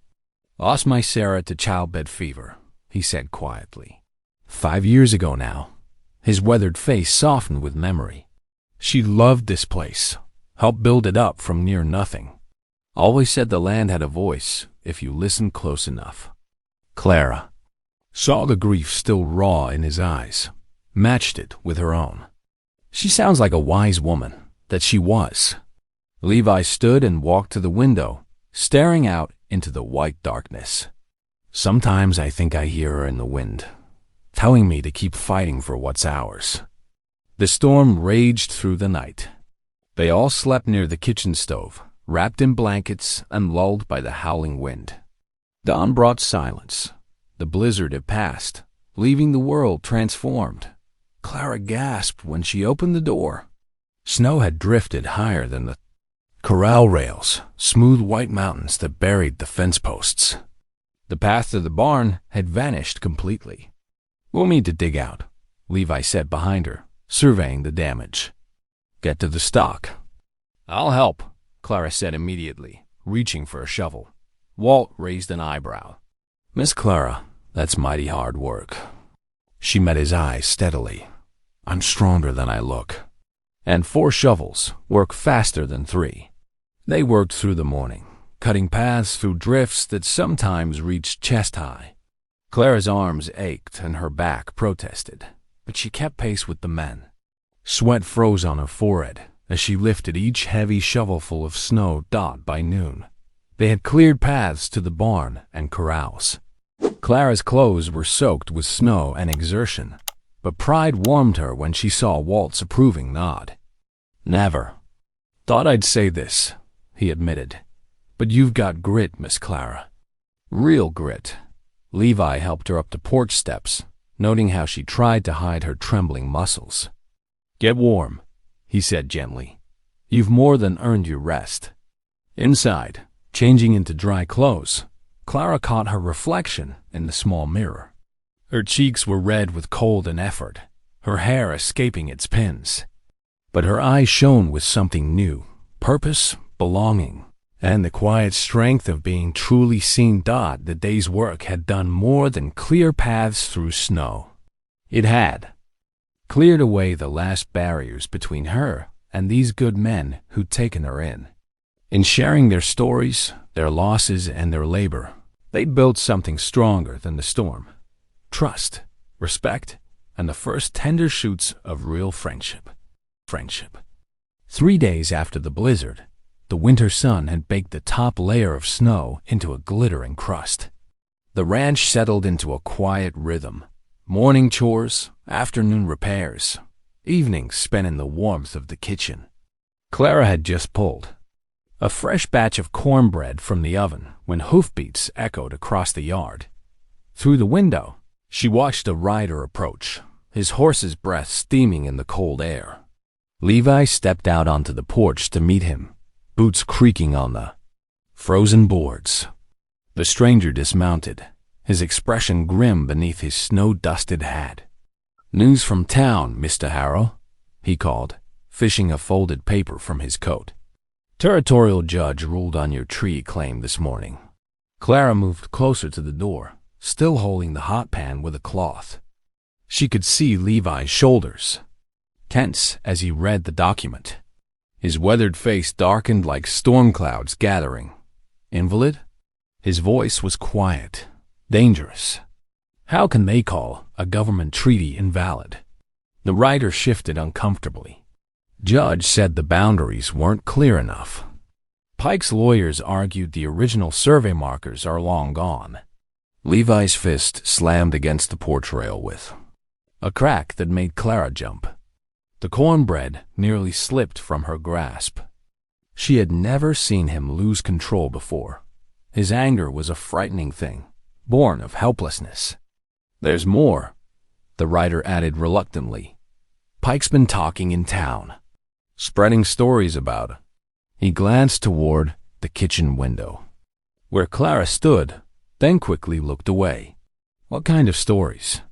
"Lost my Sarah to childbed fever," he said quietly. 5 years ago now. His weathered face softened with memory. She loved this place, helped build it up from near nothing. Always said the land had a voice if you listened close enough. Clara saw the grief still raw in his eyes, matched it with her own. "She sounds like a wise woman," that she was. Levi stood and walked to the window, staring out into the white darkness. "Sometimes I think I hear her in the wind, telling me to keep fighting for what's ours." The storm raged through the night. They all slept near the kitchen stove, wrapped in blankets and lulled by the howling wind. Dawn brought silence. The blizzard had passed, leaving the world transformed. Clara gasped when she opened the door. Snow had drifted higher than the corral rails, smooth white mountains that buried the fence posts. The path to the barn had vanished completely. "We'll need to dig out," Levi said behind her, surveying the damage. "Get to the stock." "I'll help," Clara said immediately, reaching for a shovel. Walt raised an eyebrow. "Miss Clara, that's mighty hard work." She met his eyes steadily. "I'm stronger than I look." And 4 shovels work faster than 3. They worked through the morning, cutting paths through drifts that sometimes reached chest high. Clara's arms ached and her back protested, but she kept pace with the men. Sweat froze on her forehead as she lifted each heavy shovelful of snow. By noon, they had cleared paths to the barn and corrals. Clara's clothes were soaked with snow and exertion, but pride warmed her when she saw Walt's approving nod. "Never thought I'd say this," he admitted, "but you've got grit, Miss Clara. Real grit." Levi helped her up the porch steps, noting how she tried to hide her trembling muscles. "Get warm," he said gently. "You've more than earned your rest." Inside, changing into dry clothes, Clara caught her reflection in the small mirror. Her cheeks were red with cold and effort, her hair escaping its pins. But her eyes shone with something new, purpose, belonging, and the quiet strength of being truly seen. The day's work had done more than clear paths through snow. It had cleared away the last barriers between her and these good men who'd taken her in. In sharing their stories, their losses, and their labor, they built something stronger than the storm. Trust, respect, and the first tender shoots of real friendship. 3 days after the blizzard, The winter sun had baked the top layer of snow into a glittering crust. The ranch settled into a quiet rhythm. Morning chores, afternoon repairs, evenings spent in the warmth of the kitchen. Clara had just pulled a fresh batch of cornbread from the oven when hoofbeats echoed across the yard. Through the window, she watched a rider approach, his horse's breath steaming in the cold air. Levi stepped out onto the porch to meet him, boots creaking on the frozen boards. The stranger dismounted, his expression grim beneath his snow-dusted hat. "News from town, Mr. Harrow," he called, fishing a folded paper from his coat. "Territorial judge ruled on your tree claim this morning." Clara moved closer to the door, still holding the hot pan with a cloth. She could see Levi's shoulders, tense as he read the document. His weathered face darkened like storm clouds gathering. "Invalid?" His voice was quiet, dangerous. "How can they call a government treaty invalid?" The writer shifted uncomfortably. "Judge said the boundaries weren't clear enough. Pike's lawyers argued the original survey markers are long gone." Levi's fist slammed against the porch rail with a crack that made Clara jump. The cornbread nearly slipped from her grasp. She had never seen him lose control before. His anger was a frightening thing, born of helplessness. "There's more," the writer added reluctantly. "Pike's been talking in town, spreading stories about it." He glanced toward the kitchen window, where Clara stood, then quickly looked away. "What kind of stories?"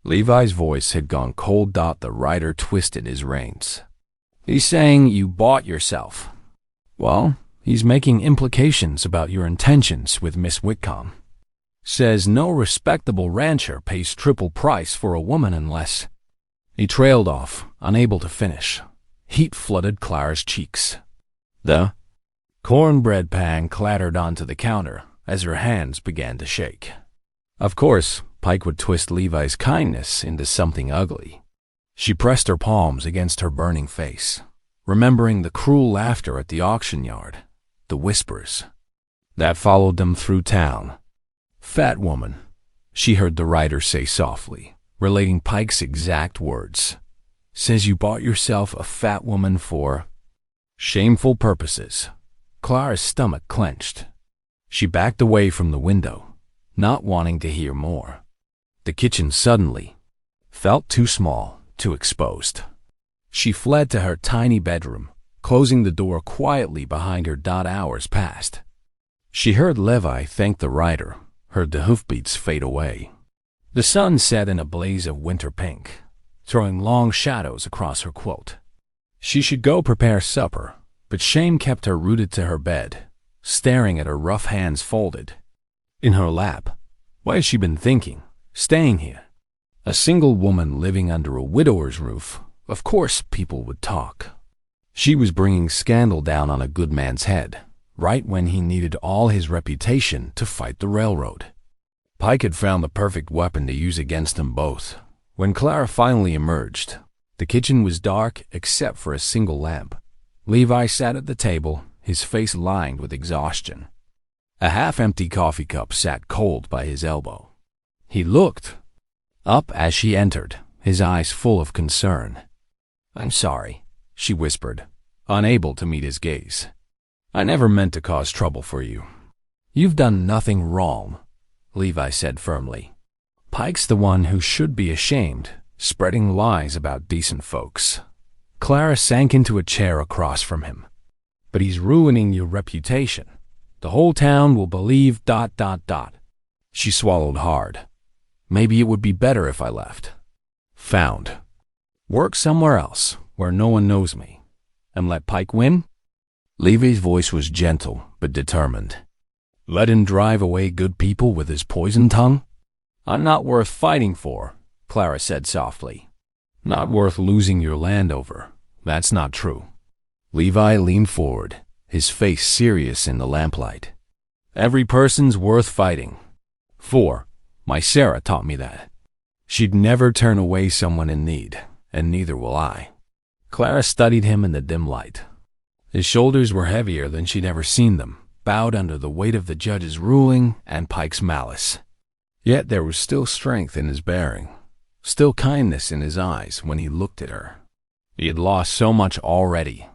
Levi's voice had gone cold. The writer twisted his reins. "He's saying you bought yourself." "Well, he's making implications about your intentions with Miss Whitcomb. Says no respectable rancher pays triple price for a woman unless—" He trailed off, unable to finish. Heat flooded Clara's cheeks. The cornbread pan clattered onto the counter as her hands began to shake. Of course, Pike would twist Levi's kindness into something ugly. She pressed her palms against her burning face, remembering the cruel laughter at the auction yard, the whispers that followed them through town. "Fat woman," she heard the writer say softly, relating Pike's exact words. "Says you bought yourself a fat woman for shameful purposes." Clara's stomach clenched. She backed away from the window, not wanting to hear more. The kitchen suddenly felt too small, too exposed. She fled to her tiny bedroom, closing the door quietly behind her. Hours passed. She heard Levi thank the writer, heard the hoofbeats fade away. The sun set in a blaze of winter pink, throwing long shadows across her quilt. She should go prepare supper, but shame kept her rooted to her bed, staring at her rough hands folded in her lap. Why had she been thinking? Staying here? A single woman living under a widower's roof. Of course people would talk. She was bringing scandal down on a good man's head, right when he needed all his reputation to fight the railroad. Pike had found the perfect weapon to use against them both. When Clara finally emerged, the kitchen was dark except for a single lamp. Levi sat at the table, his face lined with exhaustion. A half-empty coffee cup sat cold by his elbow. He looked up as she entered, his eyes full of concern. "I'm sorry," she whispered, unable to meet his gaze. "I never meant to cause trouble for you." "You've done nothing wrong," Levi said firmly. "Pike's the one who should be ashamed, spreading lies about decent folks." Clara sank into a chair across from him. "But he's ruining your reputation. The whole town will believe ... She swallowed hard. "Maybe it would be better if I left. Found work somewhere else, where no one knows me. And let Pike win?" Levi's voice was gentle but determined. "Let him drive away good people with his poison tongue?" "I'm not worth fighting for," Clara said softly. "Not worth losing your land over. That's not true." Levi leaned forward, his face serious in the lamplight. "Every person's worth fighting for. My Sarah taught me that. She'd never turn away someone in need, and neither will I." Clara studied him in the dim light. His shoulders were heavier than she'd ever seen them, bowed under the weight of the judge's ruling and Pike's malice. Yet there was still strength in his bearing, still kindness in his eyes when he looked at her. He had lost so much already.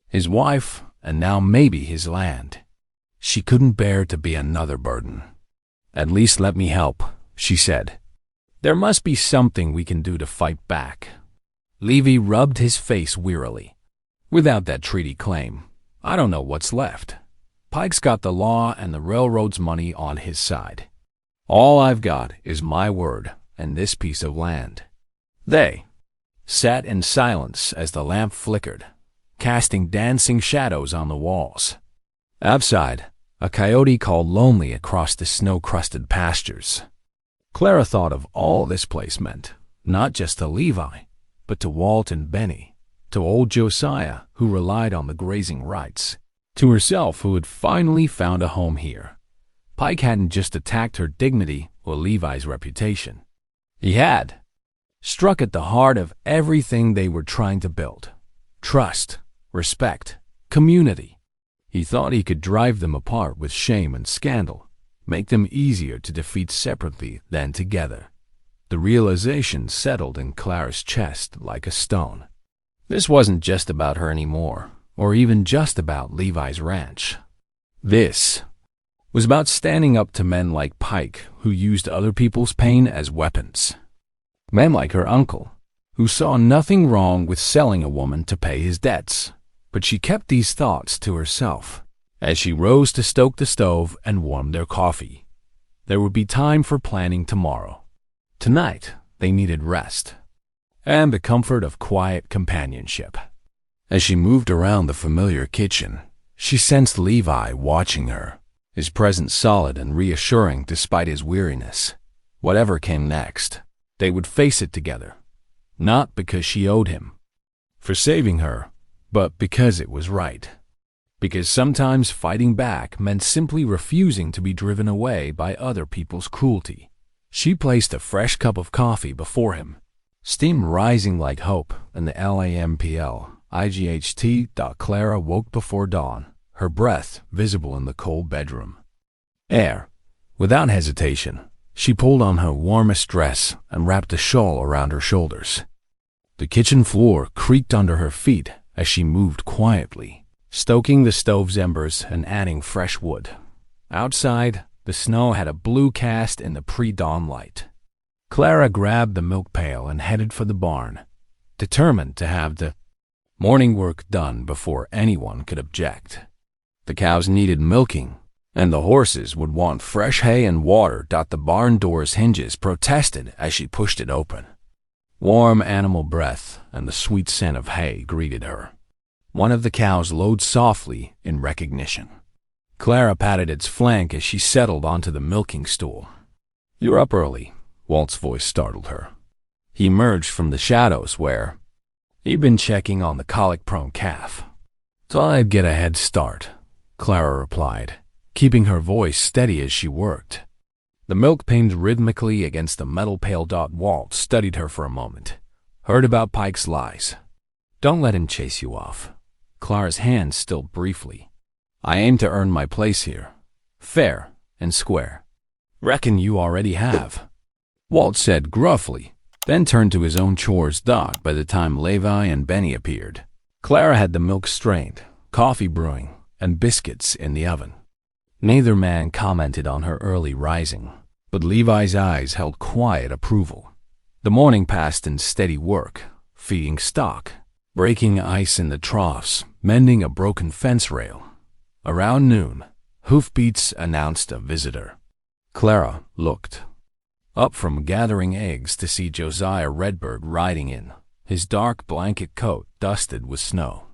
His wife, and now maybe his land. She couldn't bear to be another burden. "At least let me help," she said. "There must be something we can do to fight back." Levy rubbed his face wearily. "Without that treaty claim, I don't know what's left. Pike's got the law and the railroad's money on his side. All I've got is my word and this piece of land." They sat in silence as the lamp flickered, casting dancing shadows on the walls. Outside, a coyote called lonely across the snow-crusted pastures. Clara thought of all this place meant, not just to Levi, but to Walt and Benny, to old Josiah, who relied on the grazing rights, to herself, who had finally found a home here. Pike hadn't just attacked her dignity or Levi's reputation. He had struck at the heart of everything they were trying to build: trust, respect, community. He thought he could drive them apart with shame and scandal, make them easier to defeat separately than together. The realization settled in Clara's chest like a stone. This wasn't just about her anymore, or even just about Levi's ranch. This was about standing up to men like Pike, who used other people's pain as weapons. Men like her uncle, who saw nothing wrong with selling a woman to pay his debts. But she kept these thoughts to herself as she rose to stoke the stove and warm their coffee. There would be time for planning tomorrow. Tonight, they needed rest and the comfort of quiet companionship. As she moved around the familiar kitchen, she sensed Levi watching her, his presence solid and reassuring despite his weariness. Whatever came next, they would face it together, not because she owed him for saving her, but because it was right. Because sometimes fighting back meant simply refusing to be driven away by other people's cruelty. She placed a fresh cup of coffee before him, steam rising like hope in the LAMPL IGHT. Clara woke before dawn, her breath visible in the cold bedroom air. Without hesitation, she pulled on her warmest dress and wrapped a shawl around her shoulders. The kitchen floor creaked under her feet as she moved quietly, stoking the stove's embers and adding fresh wood. Outside, the snow had a blue cast in the pre-dawn light. Clara grabbed the milk pail and headed for the barn, determined to have the morning work done before anyone could object. The cows needed milking, and the horses would want fresh hay and water. The barn door's hinges protested as she pushed it open. Warm animal breath and the sweet scent of hay greeted her. One of the cows lowed softly in recognition. Clara patted its flank as she settled onto the milking stool. "You're up early," Walt's voice startled her. He emerged from the shadows where he'd been checking on the colic-prone calf. "Thought I'd get a head start," Clara replied, keeping her voice steady as she worked. The milk pinged rhythmically against the metal pail. Walt studied her for a moment. "Heard about Pike's lies. Don't let him chase you off." Clara's hand stilled briefly. "I aim to earn my place here, fair and square." "Reckon you already have," Walt said gruffly, then turned to his own chores. By the time Levi and Benny appeared, Clara had the milk strained, coffee brewing, and biscuits in the oven. Neither man commented on her early rising, but Levi's eyes held quiet approval. The morning passed in steady work, feeding stock, breaking ice in the troughs, mending a broken fence rail. Around noon, hoofbeats announced a visitor. Clara looked up from gathering eggs to see Josiah Redbird riding in, his dark blanket coat dusted with snow.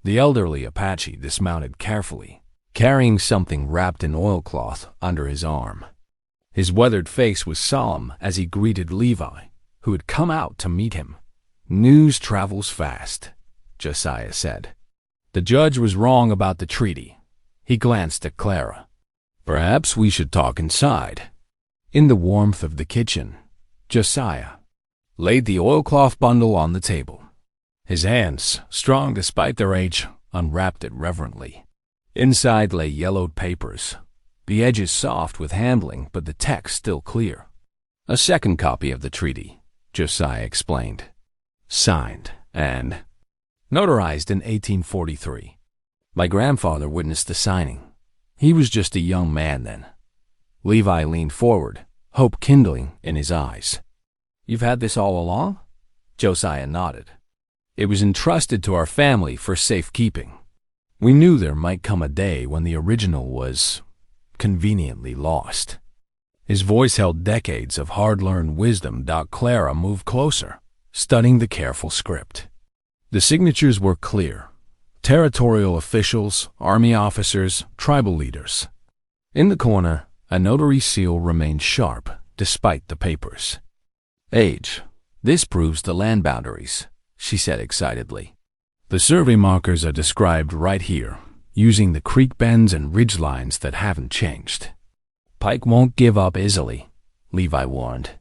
The elderly Apache dismounted carefully, carrying something wrapped in oilcloth under his arm. His weathered face was solemn as he greeted Levi, who had come out to meet him. "News travels fast," Josiah said. "The judge was wrong about the treaty." He glanced at Clara. "Perhaps we should talk inside." In the warmth of the kitchen, Josiah laid the oilcloth bundle on the table. His hands, strong despite their age, unwrapped it reverently. Inside lay yellowed papers, the edges soft with handling, but the text still clear. A second copy of the treaty, Josiah explained. Signed and notarized in 1843. My grandfather witnessed the signing. He was just a young man then. Levi leaned forward, hope kindling in his eyes. You've had this all along? Josiah nodded. It was entrusted to our family for safekeeping. We knew there might come a day when the original was conveniently lost. His voice held decades of hard-learned wisdom. Clara moved closer, studying the careful script. The signatures were clear. Territorial officials, army officers, tribal leaders. In the corner, a notary seal remained sharp despite the papers. Age. This proves the land boundaries, she said excitedly. The survey markers are described right here, using the creek bends and ridge lines that haven't changed. Pike won't give up easily, Levi warned.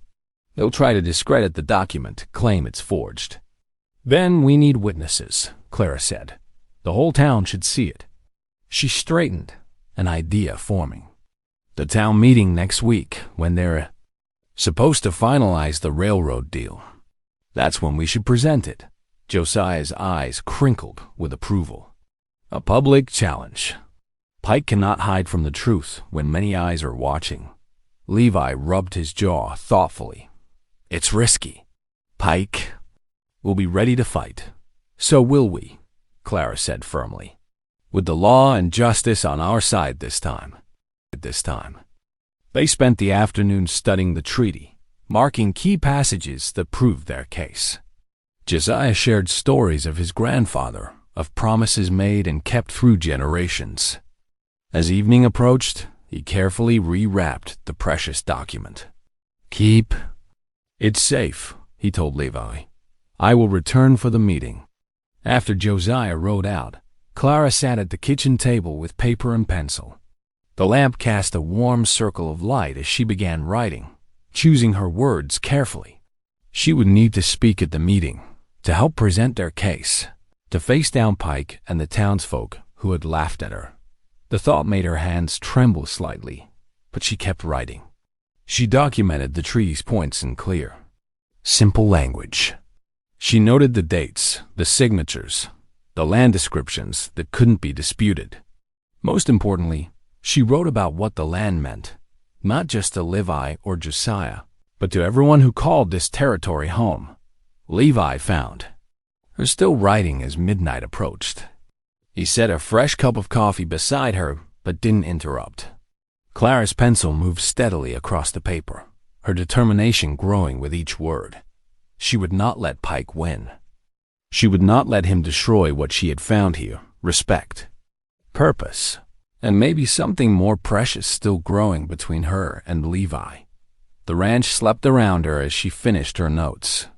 They'll try to discredit the document, claim it's forged. Then we need witnesses, Clara said. The whole town should see it. She straightened, an idea forming. The town meeting next week, when they're supposed to finalize the railroad deal. That's when we should present it. Josiah's eyes crinkled with approval. A public challenge. Pike cannot hide from the truth when many eyes are watching. Levi rubbed his jaw thoughtfully. It's risky. Pike will be ready to fight. So will we, Clara said firmly. With the law and justice on our side this time. They spent the afternoon studying the treaty, marking key passages that proved their case. Josiah shared stories of his grandfather, of promises made and kept through generations. As evening approached, he carefully rewrapped the precious document. Keep it safe, he told Levi. I will return for the meeting. After Josiah rode out, Clara sat at the kitchen table with paper and pencil. The lamp cast a warm circle of light as she began writing, choosing her words carefully. She would need to speak at the meeting, to help present their case, to face down Pike and the townsfolk who had laughed at her. The thought made her hands tremble slightly, but she kept writing. She documented the treaty's points in clear, simple language. She noted the dates, the signatures, the land descriptions that couldn't be disputed. Most importantly, she wrote about what the land meant, not just to Levi or Josiah, but to everyone who called this territory home. Levi found her still writing as midnight approached. He set a fresh cup of coffee beside her, but didn't interrupt. Clara's pencil moved steadily across the paper, her determination growing with each word. She would not let Pike win. She would not let him destroy what she had found here, respect, purpose, and maybe something more precious still growing between her and Levi. The ranch slept around her as she finished her notes.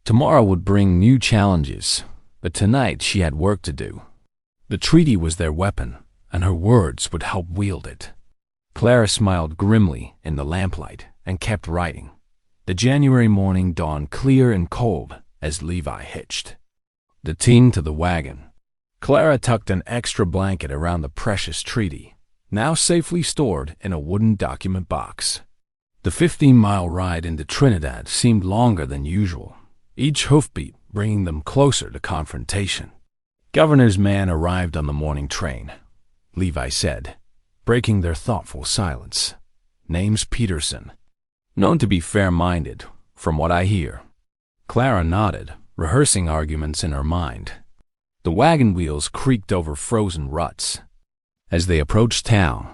Tomorrow would bring new challenges, but tonight she had work to do. The treaty was their weapon, and her words would help wield it. Clara smiled grimly in the lamplight and kept writing. The January morning dawned clear and cold as Levi hitched the team to the wagon. Clara tucked an extra blanket around the precious treaty, now safely stored in a wooden document box. The 15-mile ride into Trinidad seemed longer than usual, each hoofbeat bringing them closer to confrontation. Governor's man arrived on the morning train, Levi said, breaking their thoughtful silence. Name's Peterson. Known to be fair-minded, from what I hear. Clara nodded, rehearsing arguments in her mind. The wagon wheels creaked over frozen ruts as they approached town.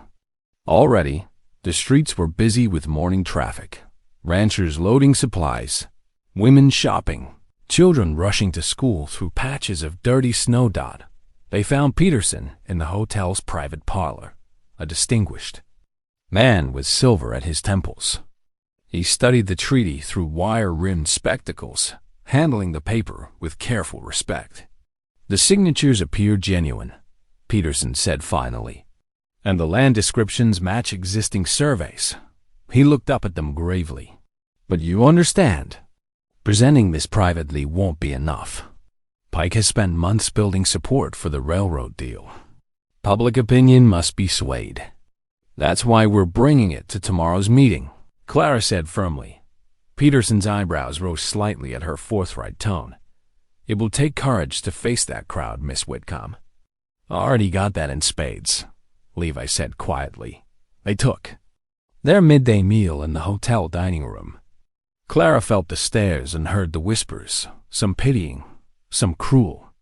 Already, the streets were busy with morning traffic. Ranchers loading supplies, women shopping, children rushing to school through patches of dirty snow. They found Peterson in the hotel's private parlor, a distinguished man with silver at his temples. He studied the treaty through wire-rimmed spectacles, handling the paper with careful respect. The signatures appear genuine, Peterson said finally, and the land descriptions match existing surveys. He looked up at them gravely. But you understand, presenting this privately won't be enough. Pike has spent months building support for the railroad deal. Public opinion must be swayed. That's why we're bringing it to tomorrow's meeting, Clara said firmly. Peterson's eyebrows rose slightly at her forthright tone. It will take courage to face that crowd, Miss Whitcomb. Already got that in spades, Levi said quietly. They took their midday meal in the hotel dining room. Clara felt the stares and heard the whispers, some pitying, some cruel.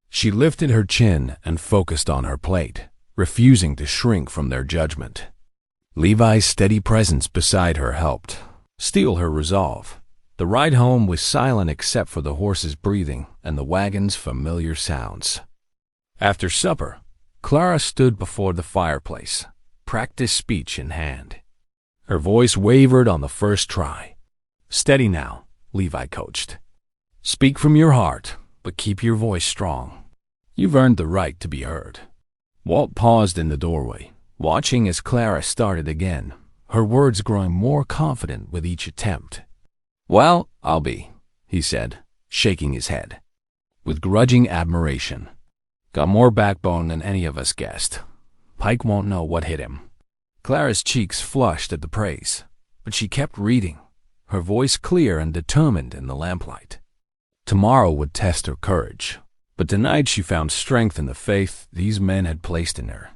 She lifted her chin and focused on her plate, refusing to shrink from their judgment. Levi's steady presence beside her helped steel her resolve. The ride home was silent except for the horses' breathing and the wagon's familiar sounds. After supper, Clara stood before the fireplace, practice speech in hand. Her voice wavered on the first try. Steady now, Levi coached. Speak from your heart, but keep your voice strong. You've earned the right to be heard. Walt paused in the doorway, watching as Clara started again, her words growing more confident with each attempt. Well, I'll be, he said, shaking his head, with grudging admiration. Got more backbone than any of us guessed. Pike won't know what hit him. Clara's cheeks flushed at the praise, but she kept reading, her voice clear and determined in the lamplight. Tomorrow would test her courage, but tonight she found strength in the faith these men had placed in her.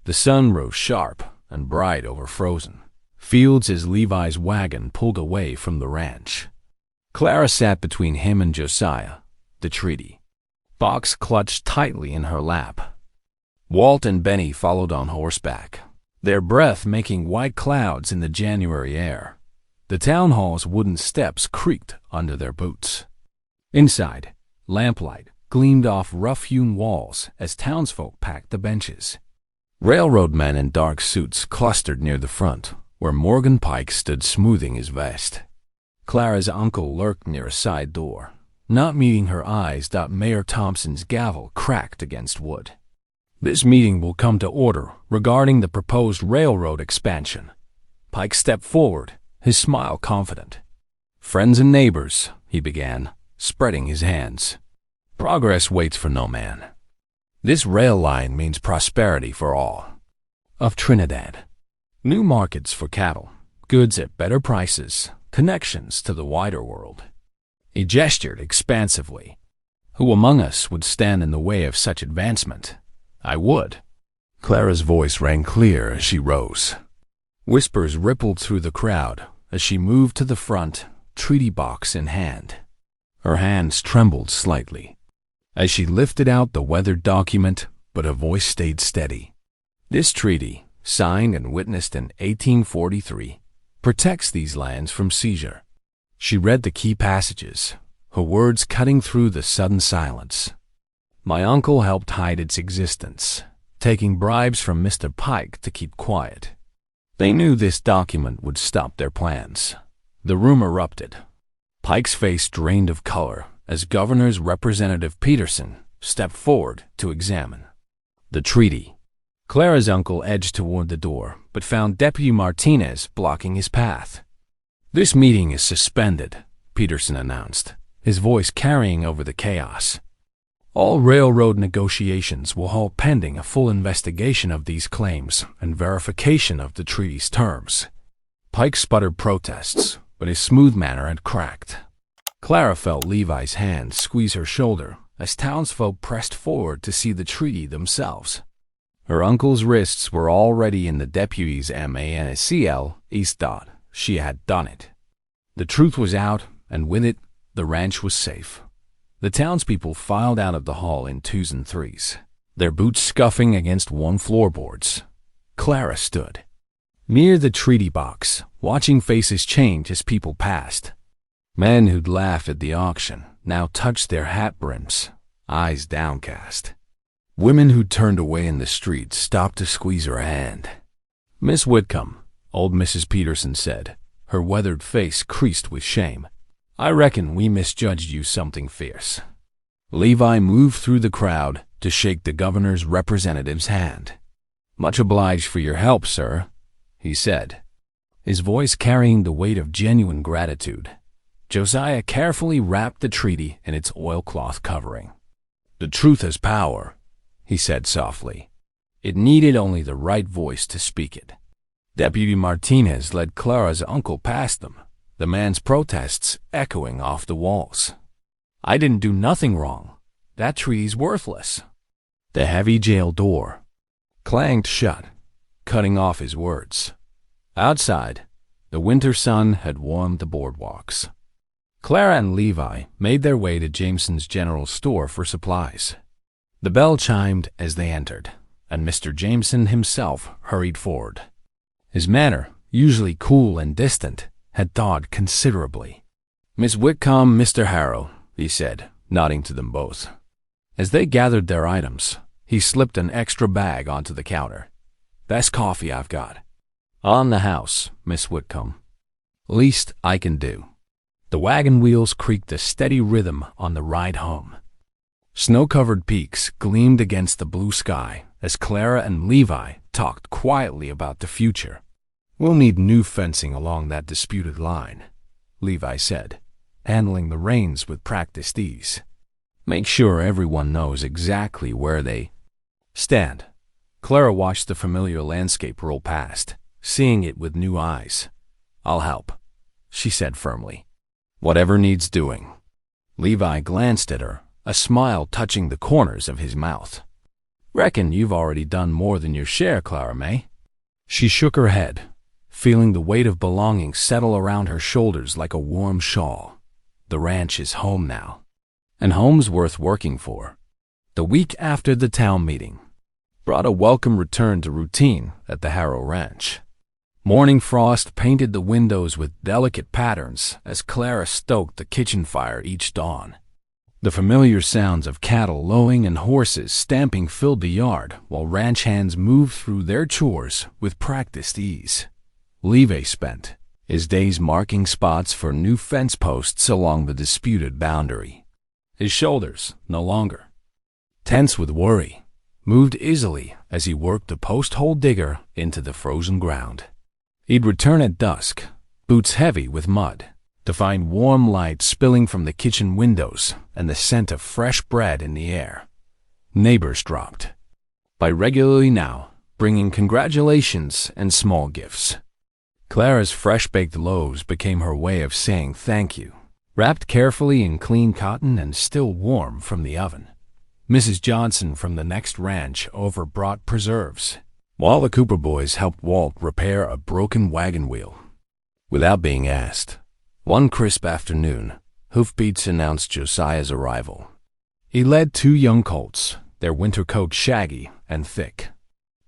The sun rose sharp and bright over frozen fields as Levi's wagon pulled away from the ranch. Clara sat between him and Josiah, the treaty box clutched tightly in her lap. Walt and Benny followed on horseback, their breath making white clouds in the January air. The town hall's wooden steps creaked under their boots. Inside, lamplight gleamed off rough-hewn walls as townsfolk packed the benches. Railroad men in dark suits clustered near the front, where Morgan Pike stood smoothing his vest. Clara's uncle lurked near a side door. Not meeting her eyes, Mayor Thompson's gavel cracked against wood. This meeting will come to order regarding the proposed railroad expansion. Pike stepped forward, his smile confident. Friends and neighbors, he began, spreading his hands. Progress waits for no man. This rail line means prosperity for all of Trinidad. New markets for cattle, goods at better prices, connections to the wider world. He gestured expansively. Who among us would stand in the way of such advancement? I would. Clara's voice rang clear as she rose. Whispers rippled through the crowd as she moved to the front, treaty box in hand. Her hands trembled slightly as she lifted out the weathered document, but her voice stayed steady. This treaty, signed and witnessed in 1843, protects these lands from seizure. She read the key passages, her words cutting through the sudden silence. My uncle helped hide its existence, taking bribes from Mr. Pike to keep quiet. They knew this document would stop their plans. The room erupted. Pike's face drained of color as Governor's Representative Peterson stepped forward to examine the treaty. Clara's uncle edged toward the door, but found Deputy Martinez blocking his path. This meeting is suspended, Peterson announced, his voice carrying over the chaos. All railroad negotiations will halt pending a full investigation of these claims and verification of the treaty's terms. Pike sputtered protests, but his smooth manner had cracked. Clara felt Levi's hand squeeze her shoulder as townsfolk pressed forward to see the treaty themselves. Her uncle's wrists were already in the deputy's MANCL East Dot. She had done it. The truth was out, and with it, the ranch was safe. The townspeople filed out of the hall in twos and threes, their boots scuffing against worn floorboards. Clara stood near the treaty box, watching faces change as people passed. Men who'd laughed at the auction now touched their hat brims, eyes downcast. Women who'd turned away in the street stopped to squeeze her hand. Miss Whitcomb, old Mrs. Peterson said, her weathered face creased with shame. I reckon we misjudged you something fierce. Levi moved through the crowd to shake the governor's representative's hand. Much obliged for your help, sir, he said, his voice carrying the weight of genuine gratitude. Josiah carefully wrapped the treaty in its oilcloth covering. "The truth has power," he said softly. It needed only the right voice to speak it. Deputy Martinez led Clara's uncle past them, the man's protests echoing off the walls. "I didn't do nothing wrong. That tree's worthless." The heavy jail door clanged shut, cutting off his words. Outside, the winter sun had warmed the boardwalks. Clara and Levi made their way to Jameson's general store for supplies. The bell chimed as they entered, and Mr. Jameson himself hurried forward. His manner, usually cool and distant, had thawed considerably. "Miss Whitcomb, Mr. Harrow," he said, nodding to them both. As they gathered their items, he slipped an extra bag onto the counter. "Best coffee I've got." "On the house, Miss Whitcomb." "Least I can do." The wagon wheels creaked a steady rhythm on the ride home. Snow-covered peaks gleamed against the blue sky as Clara and Levi talked quietly about the future. "We'll need new fencing along that disputed line," Levi said, handling the reins with practiced ease. "Make sure everyone knows exactly where they stand." Clara watched the familiar landscape roll past, seeing it with new eyes. "I'll help," she said firmly. "Whatever needs doing." Levi glanced at her, a smile touching the corners of his mouth. "Reckon you've already done more than your share, Clara May." She shook her head, feeling the weight of belonging settle around her shoulders like a warm shawl. The ranch is home now, and home's worth working for. The week after the town meeting brought a welcome return to routine at the Harrow Ranch. Morning frost painted the windows with delicate patterns as Clara stoked the kitchen fire each dawn. The familiar sounds of cattle lowing and horses stamping filled the yard while ranch hands moved through their chores with practiced ease. Levi spent his days marking spots for new fence posts along the disputed boundary. His shoulders, no longer tense with worry, moved easily as he worked the post-hole digger into the frozen ground. He'd return at dusk, boots heavy with mud, to find warm light spilling from the kitchen windows and the scent of fresh bread in the air. Neighbors dropped by regularly now, bringing congratulations and small gifts. Clara's fresh-baked loaves became her way of saying thank you, wrapped carefully in clean cotton and still warm from the oven. Mrs. Johnson from the next ranch over brought preserves, while the Cooper boys helped Walt repair a broken wagon wheel. Without being asked, one crisp afternoon, hoofbeats announced Josiah's arrival. He led 2 young colts, their winter coats shaggy and thick.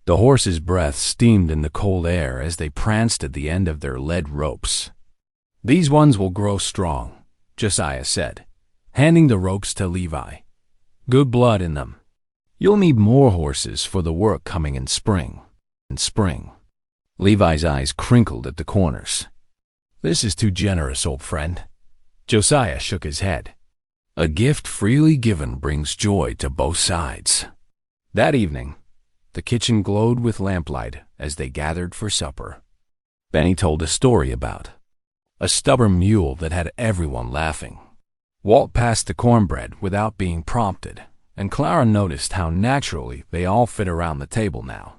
The horses' breath steamed in the cold air as they pranced at the end of their lead ropes. "These ones will grow strong," Josiah said, handing the ropes to Levi. "Good blood in them. You'll need more horses for the work coming in spring." Levi's eyes crinkled at the corners. "This is too generous, old friend." Josiah shook his head. "A gift freely given brings joy to both sides." That evening, the kitchen glowed with lamplight as they gathered for supper. Benny told a story about a stubborn mule that had everyone laughing. Walt passed the cornbread without being prompted, and Clara noticed how naturally they all fit around the table now.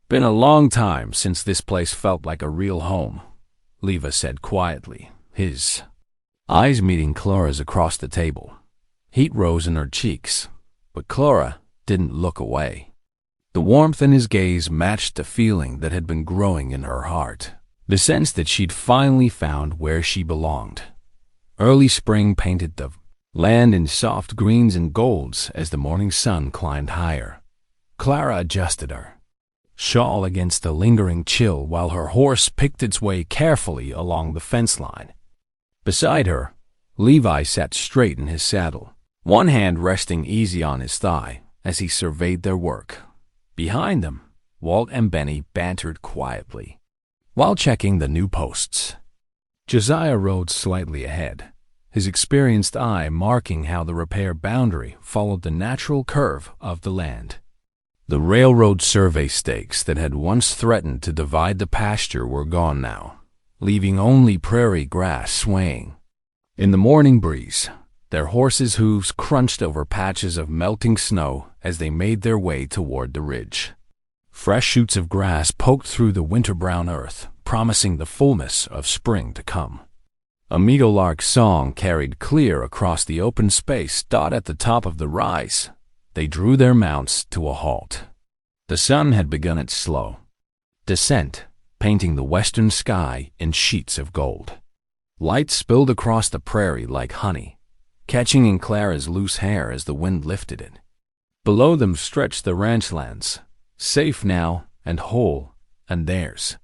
"Been a long time since this place felt like a real home," Levi said quietly, his eyes meeting Clara's across the table. Heat rose in her cheeks, but Clara didn't look away. The warmth in his gaze matched the feeling that had been growing in her heart, the sense that she'd finally found where she belonged. Early spring painted the land in soft greens and golds as the morning sun climbed higher. Clara adjusted her shawl against the lingering chill while her horse picked its way carefully along the fence line. Beside her, Levi sat straight in his saddle, one hand resting easy on his thigh as he surveyed their work. Behind them, Walt and Benny bantered quietly while checking the new posts. Josiah rode slightly ahead, his experienced eye marking how the repair boundary followed the natural curve of the land. The railroad survey stakes that had once threatened to divide the pasture were gone now, leaving only prairie grass swaying in the morning breeze. Their horses' hooves crunched over patches of melting snow as they made their way toward the ridge. Fresh shoots of grass poked through the winter-brown earth, promising the fullness of spring to come. A meadowlark's song carried clear across the open space dot at the top of the rise. They drew their mounts to a halt. The sun had begun its slow descent, painting the western sky in sheets of gold. Light spilled across the prairie like honey, catching in Clara's loose hair as the wind lifted it. Below them stretched the ranchlands, safe now and whole, and theirs.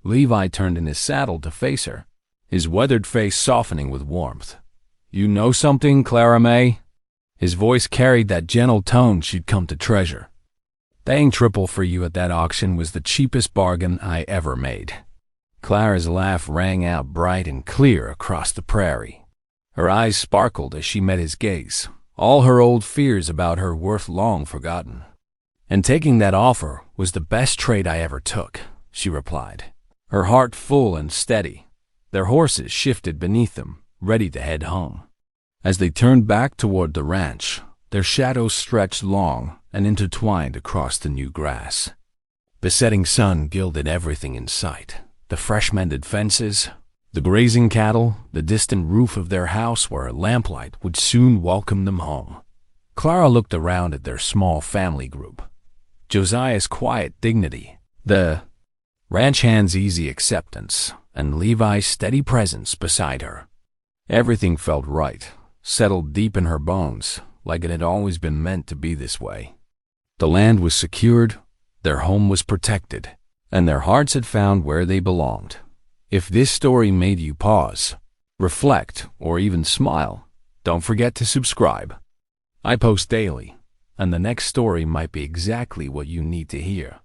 Levi turned in his saddle to face her, his weathered face softening with warmth. "You know something, Clara May?" His voice carried that gentle tone she'd come to treasure. "Paying triple for you at that auction was the cheapest bargain I ever made." Clara's laugh rang out bright and clear across the prairie. Her eyes sparkled as she met his gaze, all her old fears about her worth long forgotten. "And taking that offer was the best trade I ever took," she replied, her heart full and steady. Their horses shifted beneath them, ready to head home. As they turned back toward the ranch, their shadows stretched long and intertwined across the new grass. The setting sun gilded everything in sight, the fresh-mended fences, the grazing cattle, the distant roof of their house where lamplight would soon welcome them home. Clara looked around at their small family group. Josiah's quiet dignity, the ranch hand's easy acceptance, and Levi's steady presence beside her. Everything felt right, settled deep in her bones, like it had always been meant to be this way. The land was secured, their home was protected, and their hearts had found where they belonged. If this story made you pause, reflect, or even smile, don't forget to subscribe. I post daily, and the next story might be exactly what you need to hear.